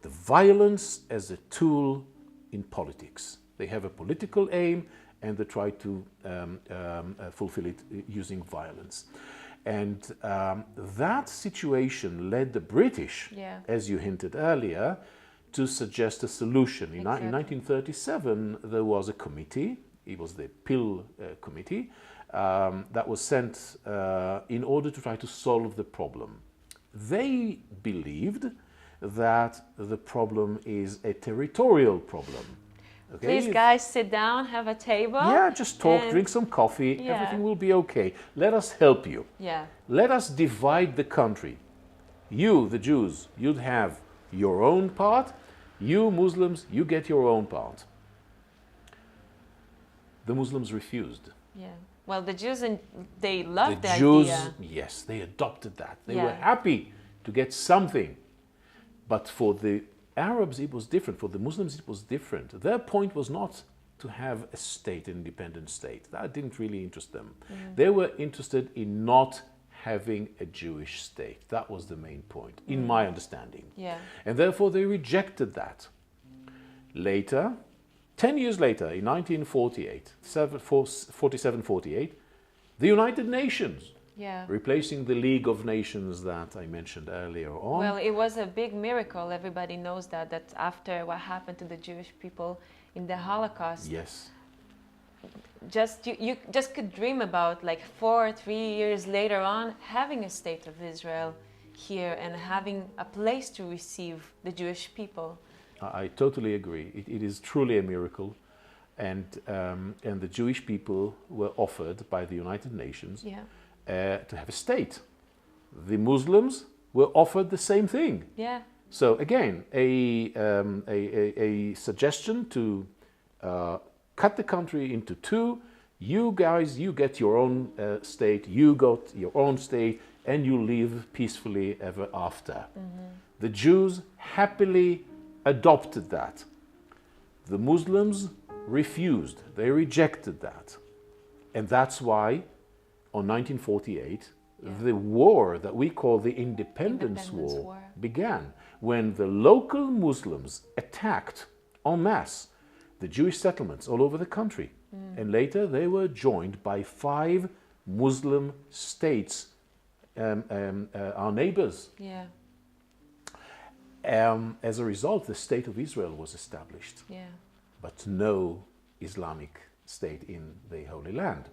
The violence as a tool in politics. They have a political aim and they try to fulfill it using violence. And that situation led the British, as you hinted earlier, to suggest a solution. In 1937, there was a committee, it was the Peel Committee, that was sent in order to try to solve the problem. They believed that the problem is a territorial problem. Okay? Please, guys, sit down, have a table. Yeah, just talk, drink some coffee, everything will be okay. Let us help you. Yeah. Let us divide the country. You, the Jews, you'd have your own part. You, Muslims, you get your own part. The Muslims refused. Yeah. Well, the Jews, they loved the Jews, idea. yes, they adopted that. They were happy to get something. But for the Arabs, it was different. For the Muslims, it was different. Their point was not to have a state, an independent state. That didn't really interest them. They were interested in not having a Jewish state. That was the main point, in my understanding. Yeah. And therefore, they rejected that. Later, 10 years later, in 1948, 47-48, the United Nations, replacing the League of Nations that I mentioned earlier on. Well, it was a big miracle. Everybody knows that after what happened to the Jewish people in the Holocaust. Yes. You just could dream about, like 4 or 3 years later on, having a state of Israel here and having a place to receive the Jewish people. I totally agree. It is truly a miracle. And the Jewish people were offered by the United Nations to have a state. The Muslims were offered the same thing. Yeah. So again, a suggestion to cut the country into two. You guys, you get your own state, you got your own state, and you live peacefully ever after. The Jews happily adopted that. The Muslims refused, they rejected that. And that's why, on 1948, the war that we call the Independence War began, when the local Muslims attacked en masse the Jewish settlements all over the country. And later they were joined by 5 Muslim states, our neighbors. Yeah. As a result, the State of Israel was established, but no Islamic state in the Holy Land.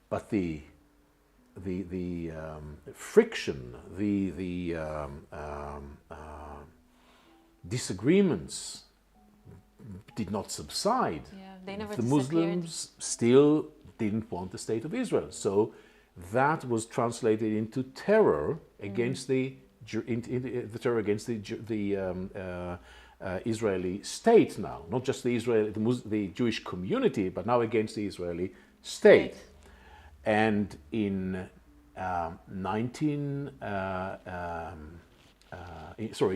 But the friction, the disagreements did not subside. They never the Muslims still didn't want the State of Israel. So that was translated into terror against the terror against the Israeli state now, not just the Jewish community, but now against the Israeli state. And in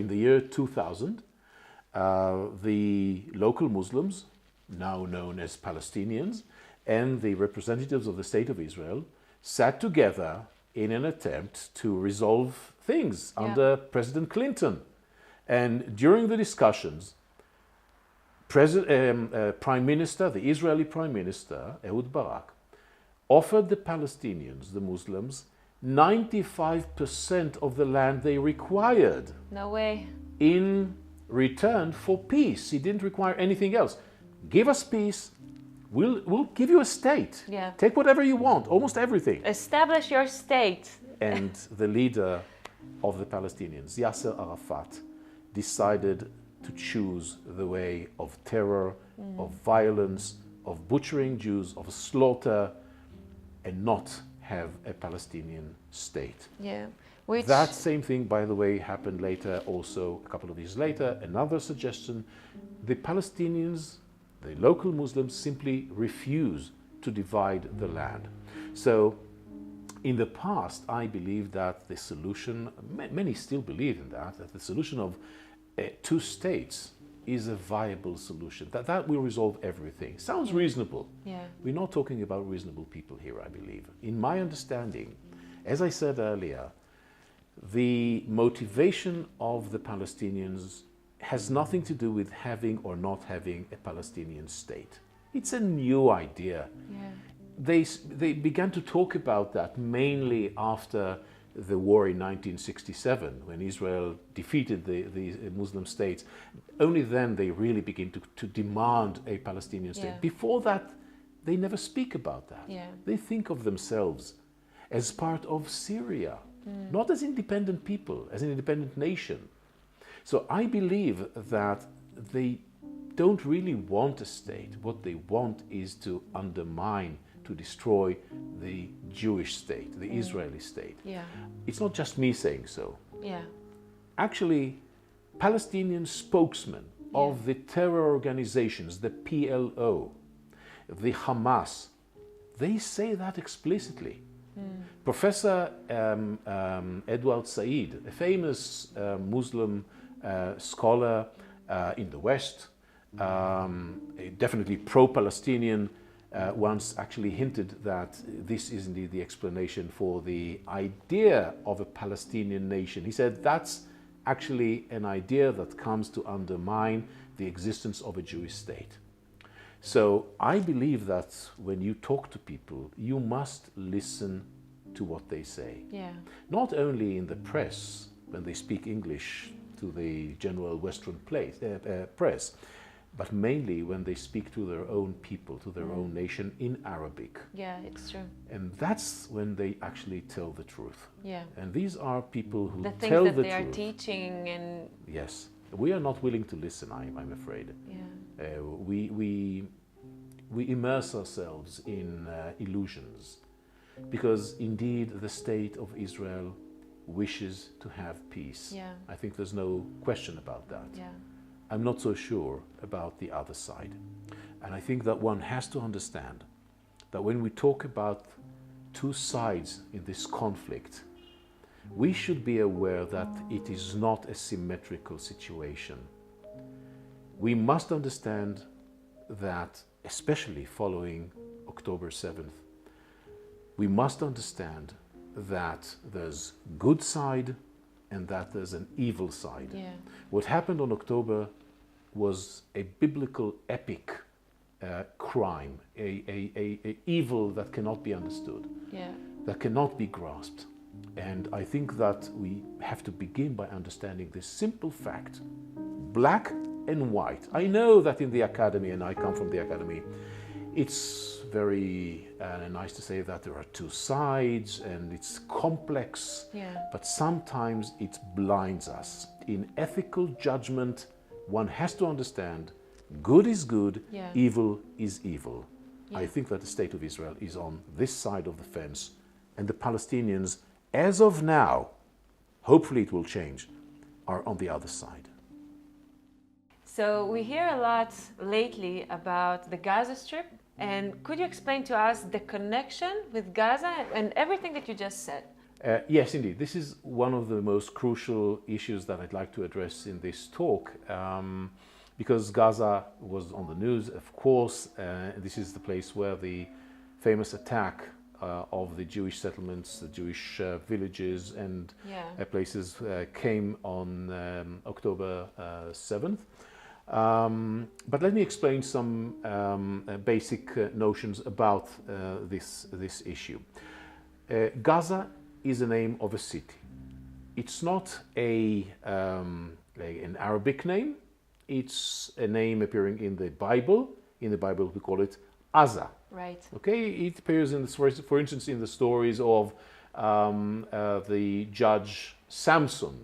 in the year 2000, the local Muslims, now known as Palestinians, and the representatives of the State of Israel sat together in an attempt to resolve things under President Clinton. And during the discussions, Prime Minister, the Israeli Prime Minister, Ehud Barak, offered the Palestinians, the Muslims, 95% of the land they required. No way. In return for peace. He didn't require anything else. Give us peace. We'll give you a state. Take whatever you want, almost everything. Establish your state. And the leader of the Palestinians, Yasser Arafat, decided to choose the way of terror, of violence, of butchering Jews, of slaughter, and not have a Palestinian state. Yeah. That same thing, by the way, happened later also, a couple of years later. Another suggestion, the Palestinians, the local Muslims, simply refuse to divide the land. So in the past, I believe that the solution, many still believe in that the solution of two states is a viable solution. That will resolve everything. Sounds reasonable. Yeah. We're not talking about reasonable people here, I believe. In my understanding, as I said earlier, the motivation of the Palestinians has nothing to do with having or not having a Palestinian state. It's a new idea. Yeah. They began to talk about that mainly after the war in 1967, when Israel defeated the Muslim states. Only then they really begin to demand a Palestinian state. Yeah. Before that, they never speak about that. Yeah. They think of themselves as part of Syria, not as independent people, as an independent nation. So I believe that they don't really want a state. What they want is to undermine, to destroy the Jewish state, the Israeli state. Yeah. It's not just me saying so. Yeah. Actually, Palestinian spokesmen of the terror organizations, the PLO, the Hamas, they say that explicitly. Professor Edward Said, a famous Muslim scholar in the West, definitely pro-Palestinian, once actually hinted that this is indeed the explanation for the idea of a Palestinian nation. He said that's actually an idea that comes to undermine the existence of a Jewish state. So I believe that when you talk to people, you must listen to what they say. Yeah. Not only in the press, when they speak English to the general Western press, but mainly when they speak to their own people, to their own nation in Arabic. Yeah, it's true. And that's when they actually tell the truth. Yeah. And these are people who The tell things the that truth. they are teaching and Yes. We are not willing to listen, I'm afraid. yeah. We immerse ourselves in illusions, because indeed the state of Israel wishes to have peace. Yeah. I think there's no question about that. Yeah. I'm not so sure about the other side. And I think that one has to understand that when we talk about two sides in this conflict, we should be aware that it is not a symmetrical situation. We must understand that, especially following October 7th, we must understand that there's good side and that there's an evil side. Yeah. What happened on October was a biblical epic crime, a evil that cannot be understood, Yeah. that cannot be grasped. And I think that we have to begin by understanding this simple fact, black and white. I know that in the academy, and I come from the academy, it's very nice to say that there are two sides and it's complex, Yeah. but sometimes it blinds us. In ethical judgment, one has to understand good is good, Yeah. evil is evil. Yeah. I think that the state of Israel is on this side of the fence, and the Palestinians, as of now, hopefully it will change, are on the other side. So we hear a lot lately about the Gaza Strip, and could you explain to us the connection with Gaza and everything that you just said? Yes, indeed. This is one of the most crucial issues that I'd like to address in this talk, because Gaza was on the news, of course. This is the place where the famous attack of the Jewish settlements, the Jewish villages and Yeah. places came on October 7th. But let me explain some basic notions about this issue. Gaza is the name of a city. It's not like an Arabic name. It's a name appearing in the Bible. In the Bible, we call it Aza. Right. Okay, it appears in for instance, in the stories of the judge Samson,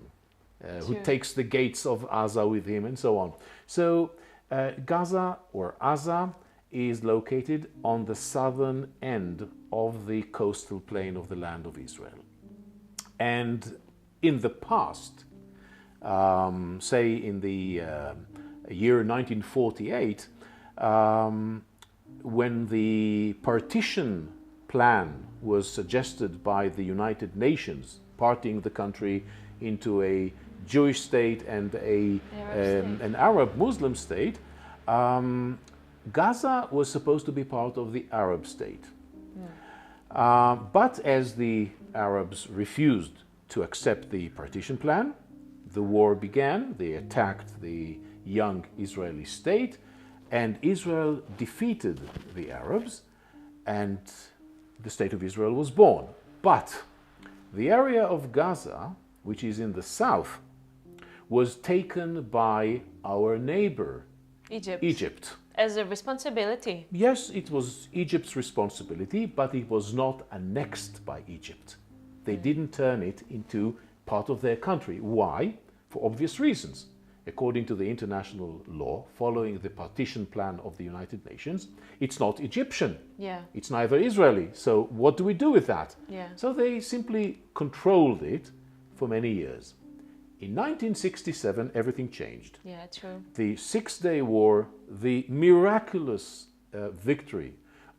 who takes the gates of Gaza with him, and so on. So Gaza, or Gaza, is located on the southern end of the coastal plain of the land of Israel. And in the past, say in the year 1948, when the partition plan was suggested by the United Nations, parting the country into a Jewish state and an Arab Muslim state, Gaza was supposed to be part of the Arab state. But as the Arabs refused to accept the partition plan, the war began. They attacked the young Israeli state, and Israel defeated the Arabs, and the state of Israel was born. But the area of Gaza, which is in the south, was taken by our neighbor, Egypt. As a responsibility. Yes, it was Egypt's responsibility, but it was not annexed by Egypt. They didn't turn it into part of their country. Why? For obvious reasons. According to the international law, following the partition plan of the United Nations, it's not Egyptian. Yeah. It's neither Israeli. So what do we do with that? Yeah. So they simply controlled it for many years. In 1967, everything changed. Yeah, true. The Six-Day War, the miraculous victory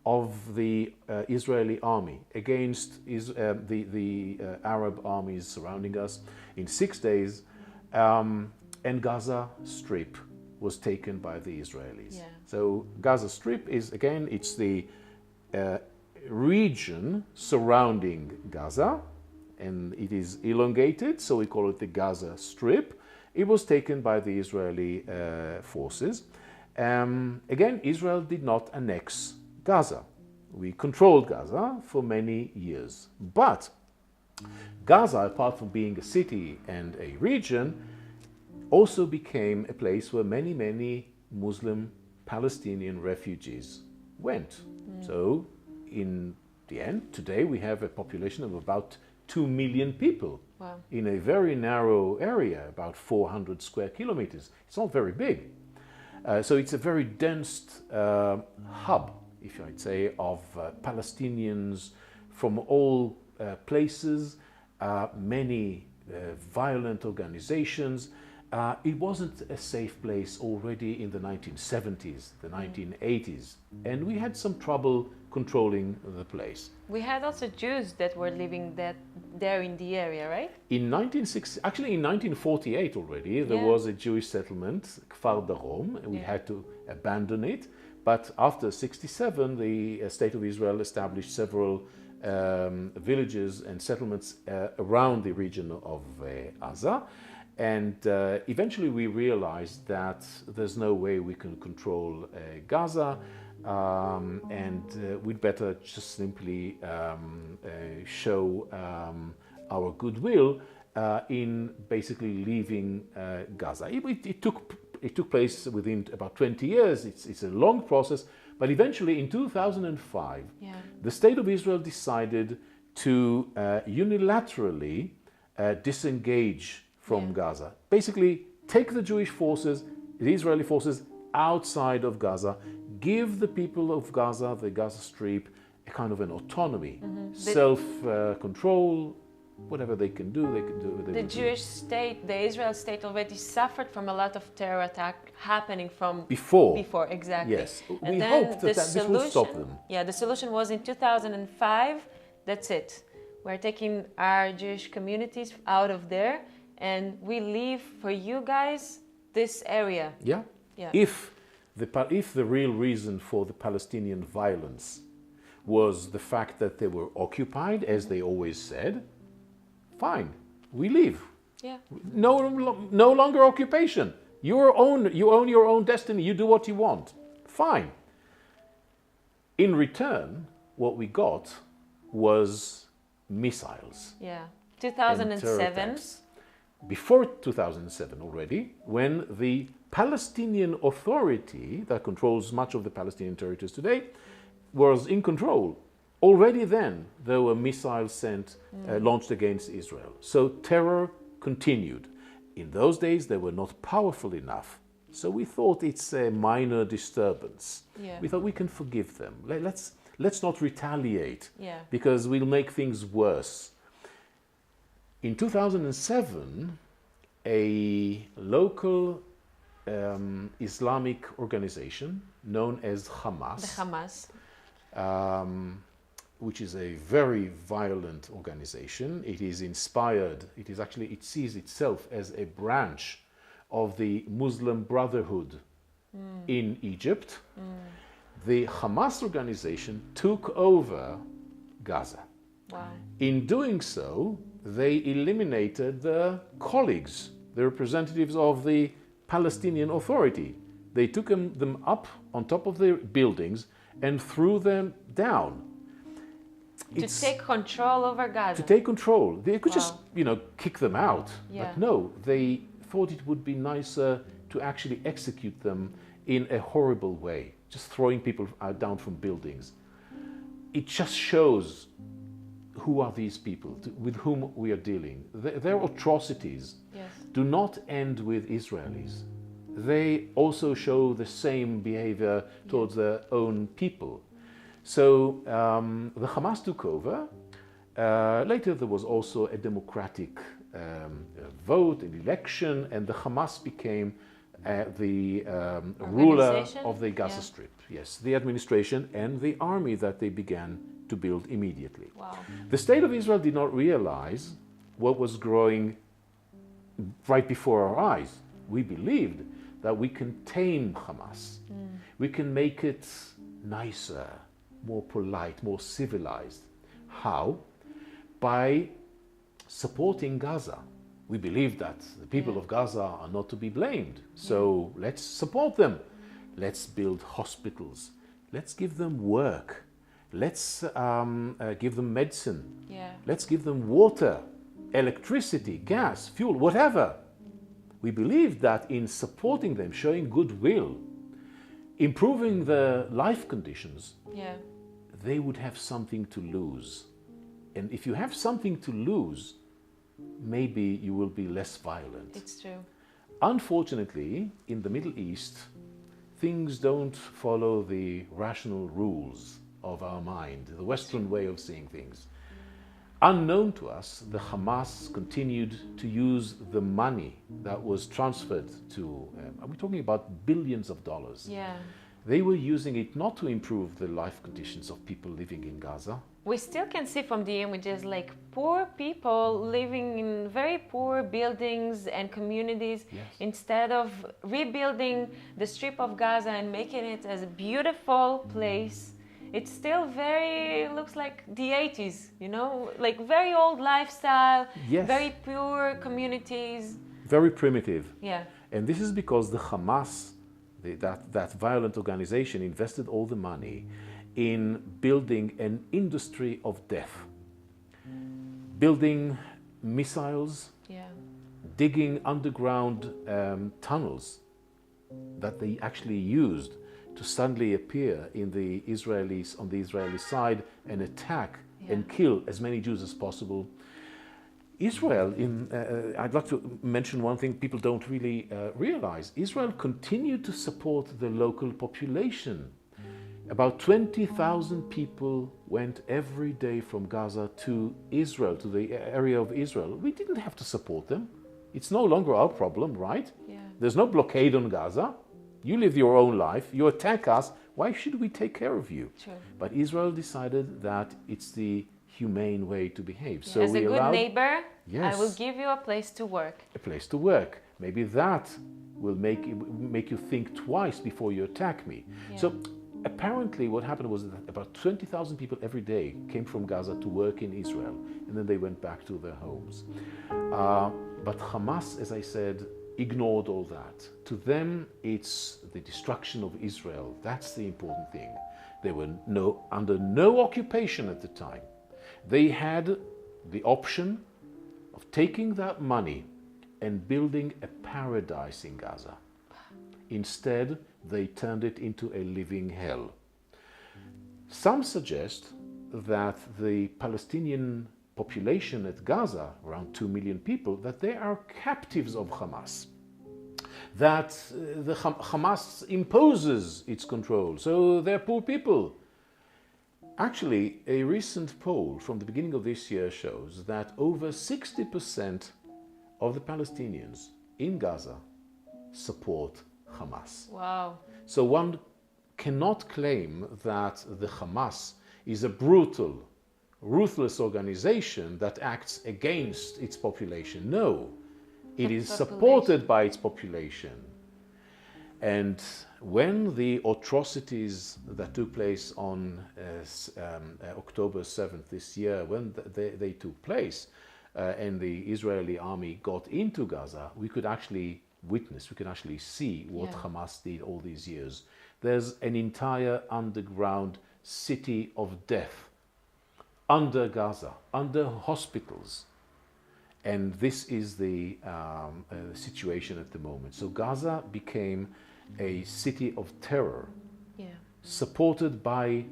of the Israeli army against the Arab armies surrounding us in 6 days, and Gaza Strip was taken by the Israelis. Yeah. So Gaza Strip is, again, it's the region surrounding Gaza, and it is elongated, so we call it the Gaza Strip. It was taken by the Israeli forces. Again, Israel did not annex Gaza. We controlled Gaza for many years. But Gaza, apart from being a city and a region, also became a place where many, many Muslim Palestinian refugees went. So in the end, today we have a population of about 2 million people. Wow. In a very narrow area, about 400 square kilometers. It's not very big. So it's a very dense hub, if I'd say, of Palestinians from all places, many violent organizations. It wasn't a safe place already in the 1970s, the 1980s, and we had some trouble controlling the place. We had also Jews that were living there in the area, right? In 1948 already, there was a Jewish settlement, Kfar Darom, and we had to abandon it. But after 1967, the State of Israel established several villages and settlements around the region of Gaza. And eventually we realized that there's no way we can control Gaza, and we'd better just simply show our goodwill in basically leaving Gaza. It took place within about 20 years. It's a long process, but eventually in 2005, the State of Israel decided to unilaterally disengage from Gaza. Basically, take the Jewish forces, the Israeli forces, outside of Gaza, give the people of Gaza, the Gaza Strip, a kind of an autonomy, self-control, whatever they can do, they can do. The Jewish state, the Israel state already suffered from a lot of terror attack happening from before, exactly. Yes, and we then hope that this will stop them. Yeah, the solution was in 2005, that's it. We're taking our Jewish communities out of there, and we leave for you guys this area. Yeah. If the real reason for the Palestinian violence was the fact that they were occupied, as they always said, fine, we leave. Yeah. No longer occupation. You own your own destiny. You do what you want. Fine. In return, what we got was missiles. Yeah. 2007. Before 2007 already, when the Palestinian Authority, that controls much of the Palestinian territories today, was in control. Already then, there were missiles launched against Israel. So terror continued. In those days, they were not powerful enough. So we thought it's a minor disturbance. Yeah. We thought we can forgive them. Let's not retaliate, Yeah. because we'll make things worse. In 2007, a local Islamic organization known as Hamas, The Hamas. which is a very violent organization. It is inspired, it sees itself as a branch of the Muslim Brotherhood in Egypt. The Hamas organization took over Gaza. Wow. In doing so, they eliminated the colleagues, the representatives of the Palestinian Authority. They took them up on top of the buildings and threw them down. To take control over Gaza. To take control. They could Wow. just, kick them out. Yeah. But no, they thought it would be nicer to actually execute them in a horrible way, just throwing people down from buildings. It just shows who are these people with whom we are dealing. Their atrocities Yes. do not end with Israelis. They also show the same behavior towards their own people. So the Hamas took over. Later there was also a democratic vote, an election, and the Hamas became the ruler of the Gaza Strip. Yes, the administration and the army that they began to build immediately. Wow. The state of Israel did not realize what was growing right before our eyes. We believed that we can tame Hamas. We can make it nicer, more polite, more civilized. How? By supporting Gaza. We believe that the people of Gaza are not to be blamed. So let's support them. Let's build hospitals. Let's give them work. Let's give them medicine. Yeah. Let's give them water, electricity, gas, fuel, whatever. We believe that in supporting them, showing goodwill, improving their life conditions, Yeah. they would have something to lose. And if you have something to lose, maybe you will be less violent. It's true. Unfortunately, in the Middle East, things don't follow the rational rules of our mind, the Western way of seeing things. Unknown to us, the Hamas continued to use the money that was transferred to, are we talking about billions of dollars? Yeah. They were using it not to improve the life conditions of people living in Gaza. We still can see from the images like poor people living in very poor buildings and communities. Yes. Instead of rebuilding the strip of Gaza and making it as a beautiful place, it still looks like the 80s, like very old lifestyle, Yes. very poor communities. Very primitive. Yeah. And this is because the Hamas, that violent organization, invested all the money in building an industry of death. Building missiles, Yeah. digging underground tunnels that they actually used to suddenly appear on the Israeli side and attack and kill as many Jews as possible. Israel, I'd like to mention one thing people don't really realize. Israel continued to support the local population. About 20,000 people went every day from Gaza to Israel, to the area of Israel. We didn't have to support them. It's no longer our problem, right? Yeah. There's no blockade on Gaza. You live your own life. You attack us. Why should we take care of you? True. But Israel decided that it's the humane way to behave. So As we a good allowed neighbor, Yes. I will give you a place to work. a place to work. Maybe that will make you think twice before you attack me. Yeah. So apparently what happened was that about 20,000 people every day came from Gaza to work in Israel, and then they went back to their homes. But Hamas, as I said, ignored all that. To them, it's the destruction of Israel. That's the important thing. They were under no occupation at the time. They had the option of taking that money and building a paradise in Gaza. Instead, they turned it into a living hell. Some suggest that the Palestinian population at Gaza, around 2 million people, that they are captives of Hamas. That the Hamas imposes its control, so they're poor people. Actually, a recent poll from the beginning of this year shows that over 60% of the Palestinians in Gaza support Hamas. Wow. So one cannot claim that the Hamas is a brutal, ruthless organization that acts against its population. No, it is supported by its population. And when the atrocities that took place on October 7th this year, when they took place and the Israeli army got into Gaza, we could actually witness, we could actually see what Hamas did all these years. There's an entire underground city of death under Gaza, under hospitals. And this is the situation at the moment. So Gaza became a city of terror, supported by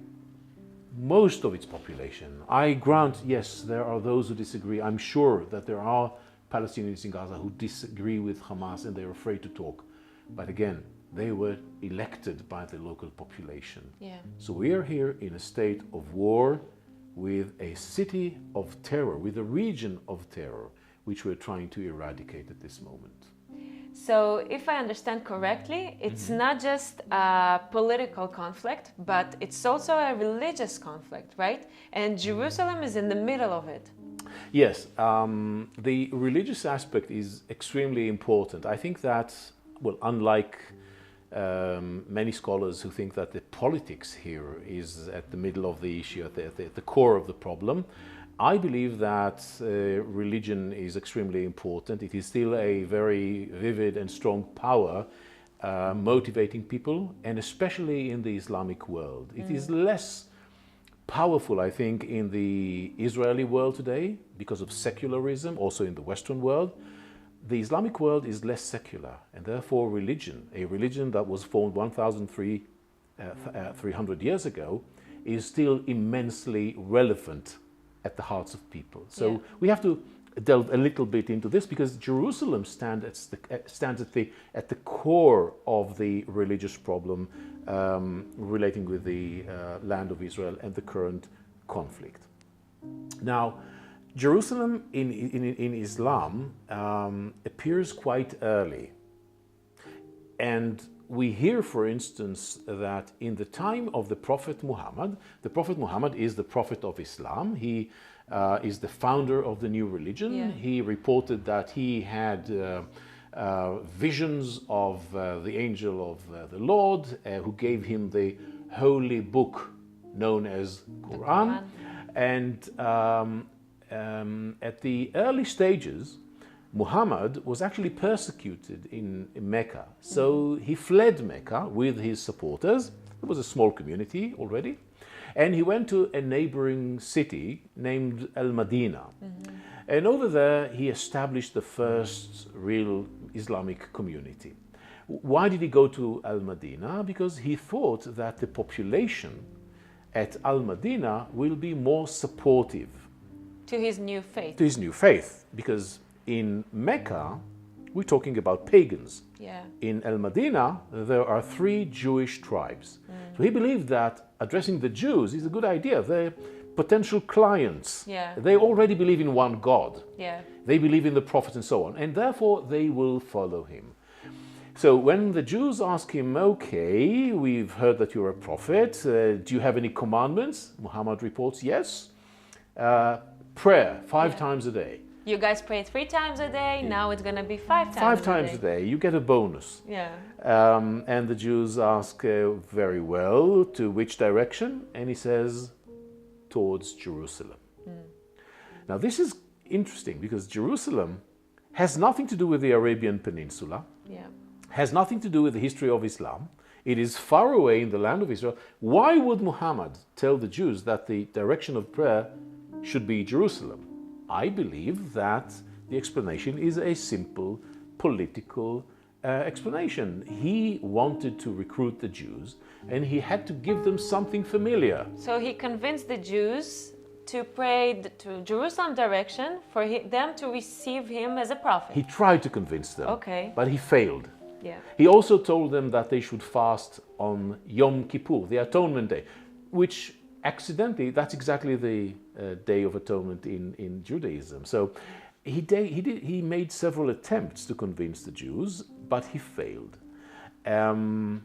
most of its population. I grant, yes, there are those who disagree. I'm sure that there are Palestinians in Gaza who disagree with Hamas and they're afraid to talk. But again, they were elected by the local population. So we are here in a state of war with a city of terror, with a region of terror, which we're trying to eradicate at this moment. So if I understand correctly, it's not just a political conflict, but it's also a religious conflict, right? And Jerusalem is in the middle of it. Yes, the religious aspect is extremely important. I think that, well, unlike many scholars who think that the politics here is at the middle of the issue, at the core of the problem, I believe that religion is extremely important. It is still a very vivid and strong power motivating people, and especially in the Islamic world. It is less powerful, I think, in the Israeli world today because of secularism, also in the Western world. The Islamic world is less secular, and therefore religion, a religion that was formed 1,300 years ago, is still immensely relevant at the hearts of people. So we have to delve a little bit into this, because Jerusalem stands at the core of the religious problem relating with the land of Israel and the current conflict. Now, Jerusalem in Islam appears quite early. And we hear, for instance, that in the time of the Prophet Muhammad is the Prophet of Islam. He is the founder of the new religion. He reported that he had visions of the angel of the Lord who gave him the holy book known as Quran. And at the early stages, Muhammad was actually persecuted in Mecca. So he fled Mecca with his supporters. It was a small community already. And he went to a neighboring city named Al-Madinah. And over there, he established the first real Islamic community. Why did he go to Al-Madinah? Because he thought that the population at Al-Madinah will be more supportive. To his new faith. To his new faith. Because in Mecca, we're talking about pagans. In Al-Madinah, there are 3 Jewish tribes. So he believed that addressing the Jews is a good idea. They're potential clients. They already believe in one God. They believe in the prophets and so on. And therefore, they will follow him. So when the Jews ask him, okay, we've heard that you're a prophet. Do you have any commandments? Muhammad reports, yes. Prayer 5 times a day. You guys pray 3 times a day, now it's going to be 5 times a day. 5 times a day, you get a bonus. And the Jews ask, very well, to which direction? And he says, towards Jerusalem. Now this is interesting, because Jerusalem has nothing to do with the Arabian Peninsula, has nothing to do with the history of Islam. It is far away in the land of Israel. Why would Muhammad tell the Jews that the direction of prayer should be Jerusalem? I believe that the explanation is a simple political explanation. He wanted to recruit the Jews, and he had to give them something familiar. So he convinced the Jews to pray to Jerusalem direction for them to receive him as a prophet. He tried to convince them, Okay. but he failed. Yeah. He also told them that they should fast on Yom Kippur, the Atonement Day, which accidentally, that's exactly the Day of Atonement in Judaism. So he made several attempts to convince the Jews, but he failed. And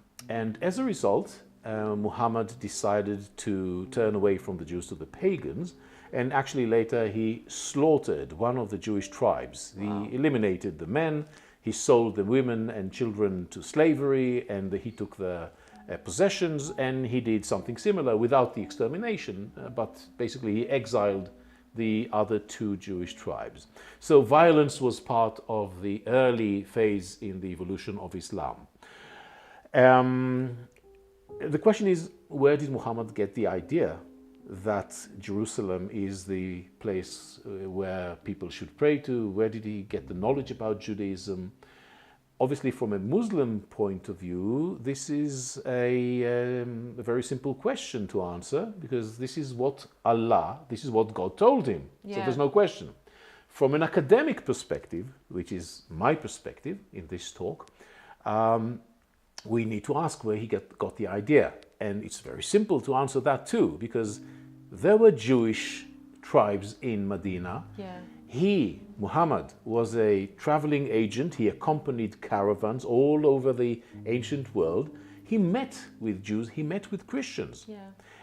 as a result, Muhammad decided to turn away from the Jews to the pagans, and actually later he slaughtered one of the Jewish tribes. Wow. He eliminated the men, he sold the women and children to slavery, and he took the possessions, and he did something similar without the extermination, but basically he exiled the other two Jewish tribes. So violence was part of the early phase in the evolution of Islam. The question is, where did Muhammad get the idea that Jerusalem is the place where people should pray to? Where did he get the knowledge about Judaism? Obviously, from a Muslim point of view, this is a very simple question to answer, because this is what God told him. Yeah. So there's no question. From an academic perspective, which is my perspective in this talk, we need to ask where he got the idea. And it's very simple to answer that too, because there were Jewish tribes in Medina. Yeah. He, Muhammad, was a traveling agent. He accompanied caravans all over the ancient world. He met with Jews, he met with Christians. Yeah.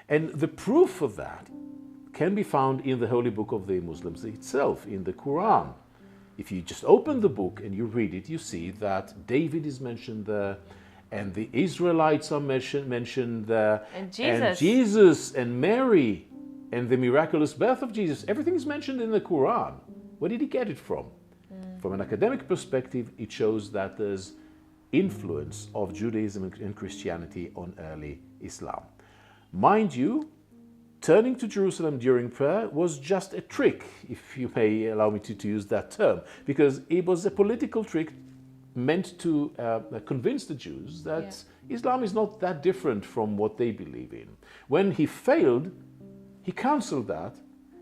And the proof of that can be found in the holy book of the Muslims itself, in the Quran. If you just open the book and you read it, you see that David is mentioned there, and the Israelites are mentioned there, and Jesus and Mary, and the miraculous birth of Jesus. Everything is mentioned in the Quran. Where did he get it from? From an academic perspective, it shows that there's influence of Judaism and Christianity on early Islam. Mind you, turning to Jerusalem during prayer was just a trick, if you may allow me to use that term, because it was a political trick meant to convince the Jews that Islam is not that different from what they believe in. When he failed, he cancelled that,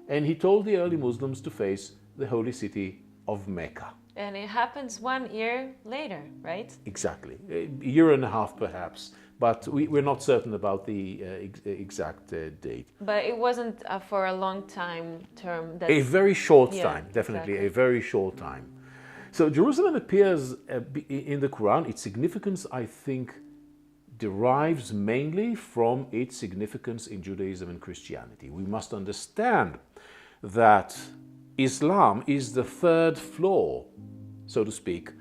and he told the early Muslims to face the holy city of Mecca. And it happens 1 year later, right? Exactly. A year and a half perhaps, but we're not certain about the exact date. But it wasn't for a long time term. A very short time, definitely, exactly. A very short time. So Jerusalem appears in the Quran. Its significance, I think, derives mainly from its significance in Judaism and Christianity. We must understand that Islam is the third floor, so to speak,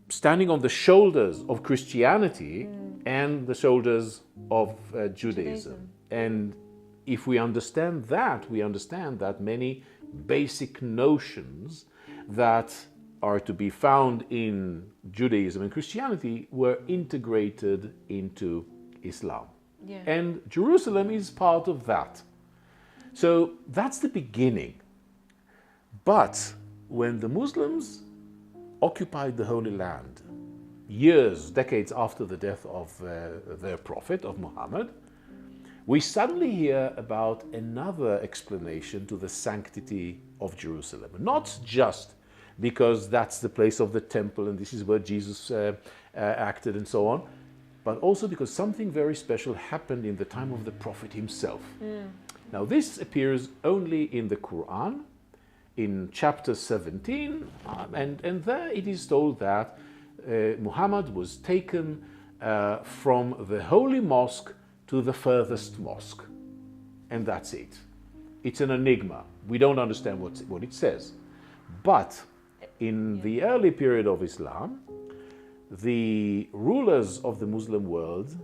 standing on the shoulders of Christianity and the shoulders of Judaism. And if we understand that many basic notions that are to be found in Judaism and Christianity were integrated into Islam. Yeah. And Jerusalem is part of that. So that's the beginning. But when the Muslims occupied the Holy Land, decades after the death of their prophet, of Muhammad, we suddenly hear about another explanation to the sanctity of Jerusalem. Not just because that's the place of the temple and this is where Jesus acted and so on, but also because something very special happened in the time of the prophet himself. Now this appears only in the Quran, in chapter 17, and there it is told that Muhammad was taken from the holy mosque to the furthest mosque. And that's it. It's an enigma. We don't understand what it says. But in the early period of Islam, the rulers of the Muslim world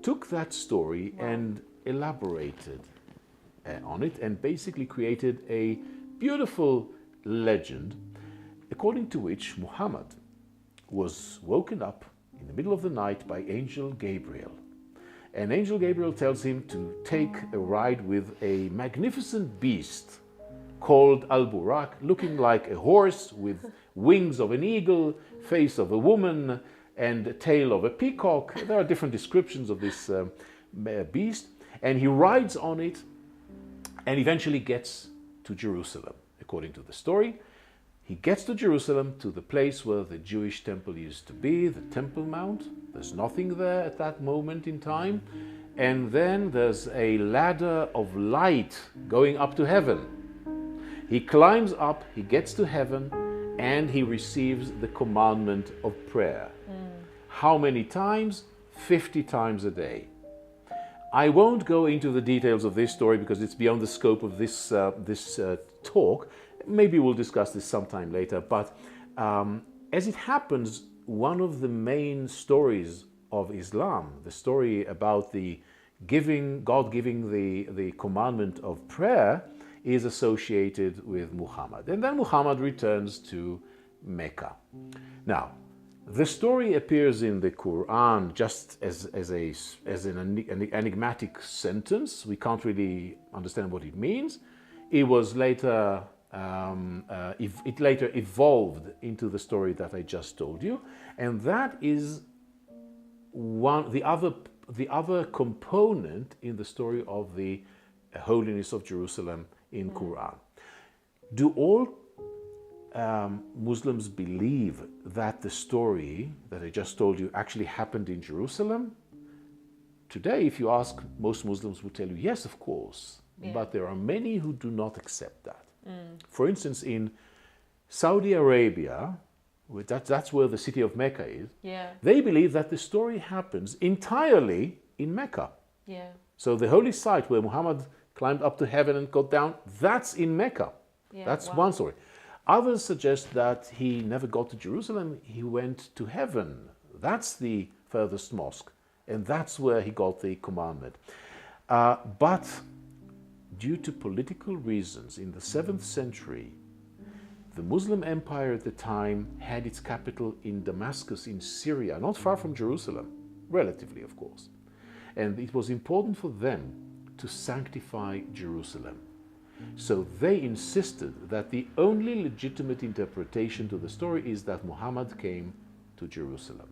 took that story and elaborated on it and basically created a beautiful legend according to which Muhammad was woken up in the middle of the night by Angel Gabriel. And Angel Gabriel tells him to take a ride with a magnificent beast called Al-Burak, looking like a horse with wings of an eagle, face of a woman, and a tail of a peacock. There are different descriptions of this beast. And he rides on it, and eventually gets to Jerusalem. According to the story, he gets to Jerusalem, to the place where the Jewish temple used to be, the Temple Mount. There's nothing there at that moment in time. And then there's a ladder of light going up to heaven. He climbs up, he gets to heaven, and he receives the commandment of prayer. How many times? 50 times a day. I won't go into the details of this story because it's beyond the scope of this talk. Maybe we'll discuss this sometime later. But as it happens, one of the main stories of Islam, the story about God giving the commandment of prayer, is associated with Muhammad. And then Muhammad returns to Mecca. Now, the story appears in the Quran just as an enigmatic sentence. We can't really understand what it means. It was later it later evolved into the story that I just told you, and that is the other component in the story of the holiness of Jerusalem in Quran. Do all Muslims believe that the story that I just told you actually happened in Jerusalem? Today, if you ask, most Muslims will tell you, yes, of course. Yeah. But there are many who do not accept that. For instance, in Saudi Arabia, that's where the city of Mecca is, they believe that the story happens entirely in Mecca. Yeah. So the holy site where Muhammad climbed up to heaven and got down, that's in Mecca. Yeah, that's one story. Others suggest that he never got to Jerusalem, he went to heaven. That's the furthest mosque, and that's where he got the commandment. But due to political reasons, in the 7th century, the Muslim Empire at the time had its capital in Damascus in Syria, not far from Jerusalem, relatively of course. And it was important for them to sanctify Jerusalem. So they insisted that the only legitimate interpretation to the story is that Muhammad came to Jerusalem.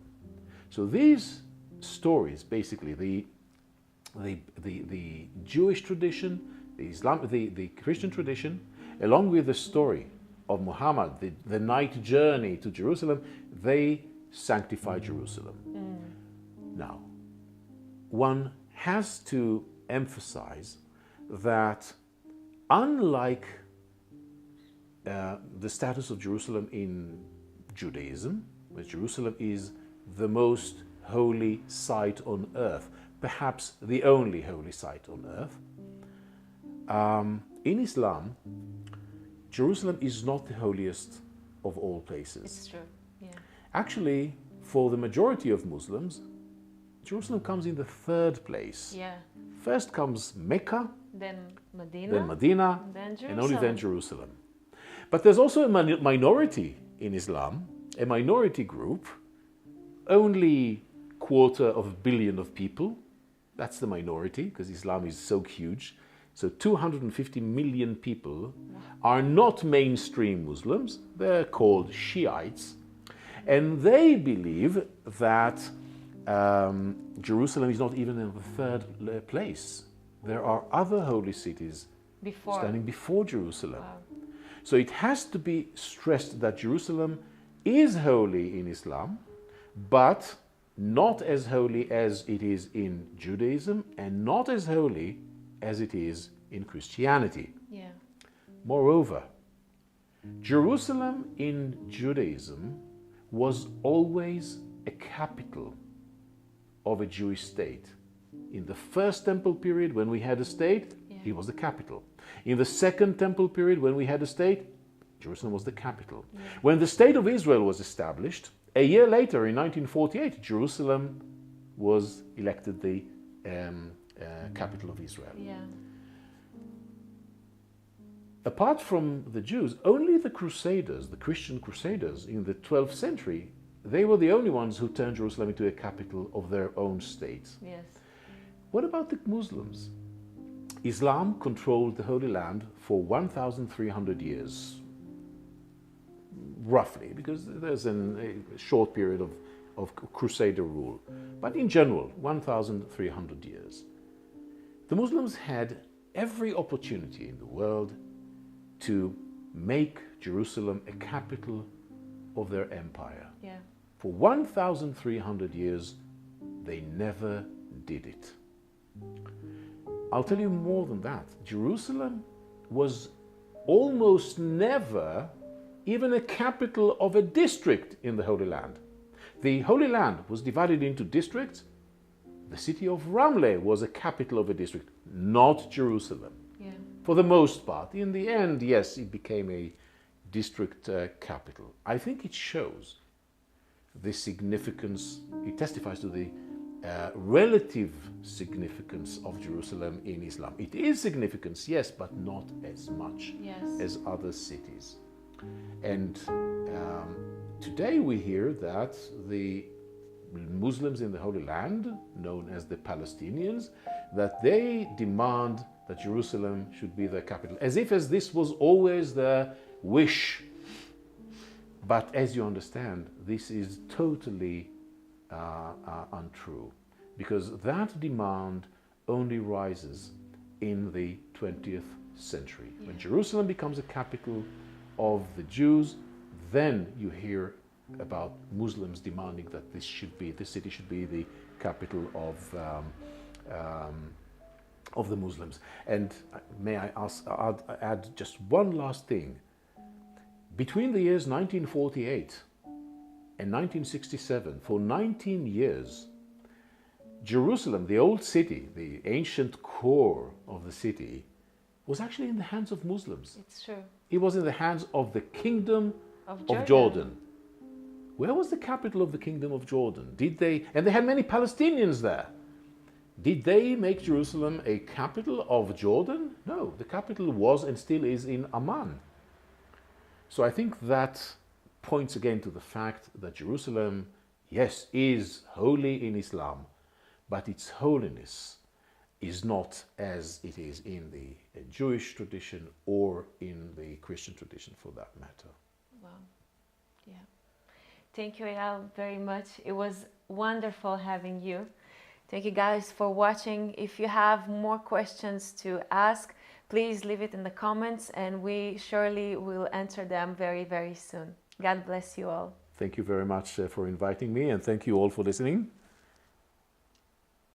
So these stories, basically the Jewish tradition, the Christian tradition, along with the story of Muhammad, the night journey to Jerusalem, they sanctify Jerusalem. Now, one has to emphasize that unlike the status of Jerusalem in Judaism, where Jerusalem is the most holy site on earth, perhaps the only holy site on earth, in Islam, Jerusalem is not the holiest of all places. It's true, yeah. Actually, for the majority of Muslims, Jerusalem comes in the 3rd place. Yeah. First comes Mecca, then Medina, and only then Jerusalem. But there's also a minority in Islam, a minority group, only 250 million of people. That's the minority, because Islam is so huge. So 250 million people are not mainstream Muslims. They're called Shiites. And they believe that Jerusalem is not even in the 3rd place. There are other holy cities standing before Jerusalem. Wow. So it has to be stressed that Jerusalem is holy in Islam, but not as holy as it is in Judaism, and not as holy as it is in Christianity. Yeah. Moreover, Jerusalem in Judaism was always a capital of a Jewish state. In the first temple period, when we had a state, it was the capital. In the second temple period, when we had a state, Jerusalem was the capital. Yeah. When the state of Israel was established, a year later, in 1948, Jerusalem was elected the capital of Israel. Yeah. Apart from the Jews, only the Crusaders, the Christian Crusaders in the 12th century, they were the only ones who turned Jerusalem into a capital of their own state. Yes. What about the Muslims? Islam controlled the Holy Land for 1,300 years, roughly, because there's a short period of Crusader rule. But in general, 1,300 years. The Muslims had every opportunity in the world to make Jerusalem a capital of their empire. Yeah. For 1,300 years, they never did it. I'll tell you more than that. Jerusalem was almost never even a capital of a district in the Holy Land. The Holy Land was divided into districts. The city of Ramleh was a capital of a district, not Jerusalem. Yeah. For the most part. In the end, yes, it became a district capital. I think it shows the significance, it testifies to the relative significance of Jerusalem in Islam. It is significant, yes, but not as much as other cities. And today we hear that the Muslims in the Holy Land, known as the Palestinians, that they demand that Jerusalem should be their capital, as if this was always their wish. But as you understand, this is totally untrue, because that demand only rises in the 20th century. Yeah. When Jerusalem becomes a capital of the Jews, then you hear about Muslims demanding that this city should be the capital of the Muslims. And may I add just one last thing. Between the years 1948 and 1967, for 19 years, Jerusalem, the old city, the ancient core of the city, was actually in the hands of Muslims. It's true. It was in the hands of the Kingdom of Jordan. Where was the capital of the Kingdom of Jordan? And they had many Palestinians there. Did they make Jerusalem a capital of Jordan? No, the capital was and still is in Amman. So I think that points again to the fact that Jerusalem, yes, is holy in Islam, but its holiness is not as it is in the Jewish tradition or in the Christian tradition, for that matter. Wow. Yeah. Thank you, Eyal, very much. It was wonderful having you. Thank you guys for watching. If you have more questions to ask, please leave it in the comments and we surely will answer them very, very soon. God bless you all. Thank you very much for inviting me, and thank you all for listening.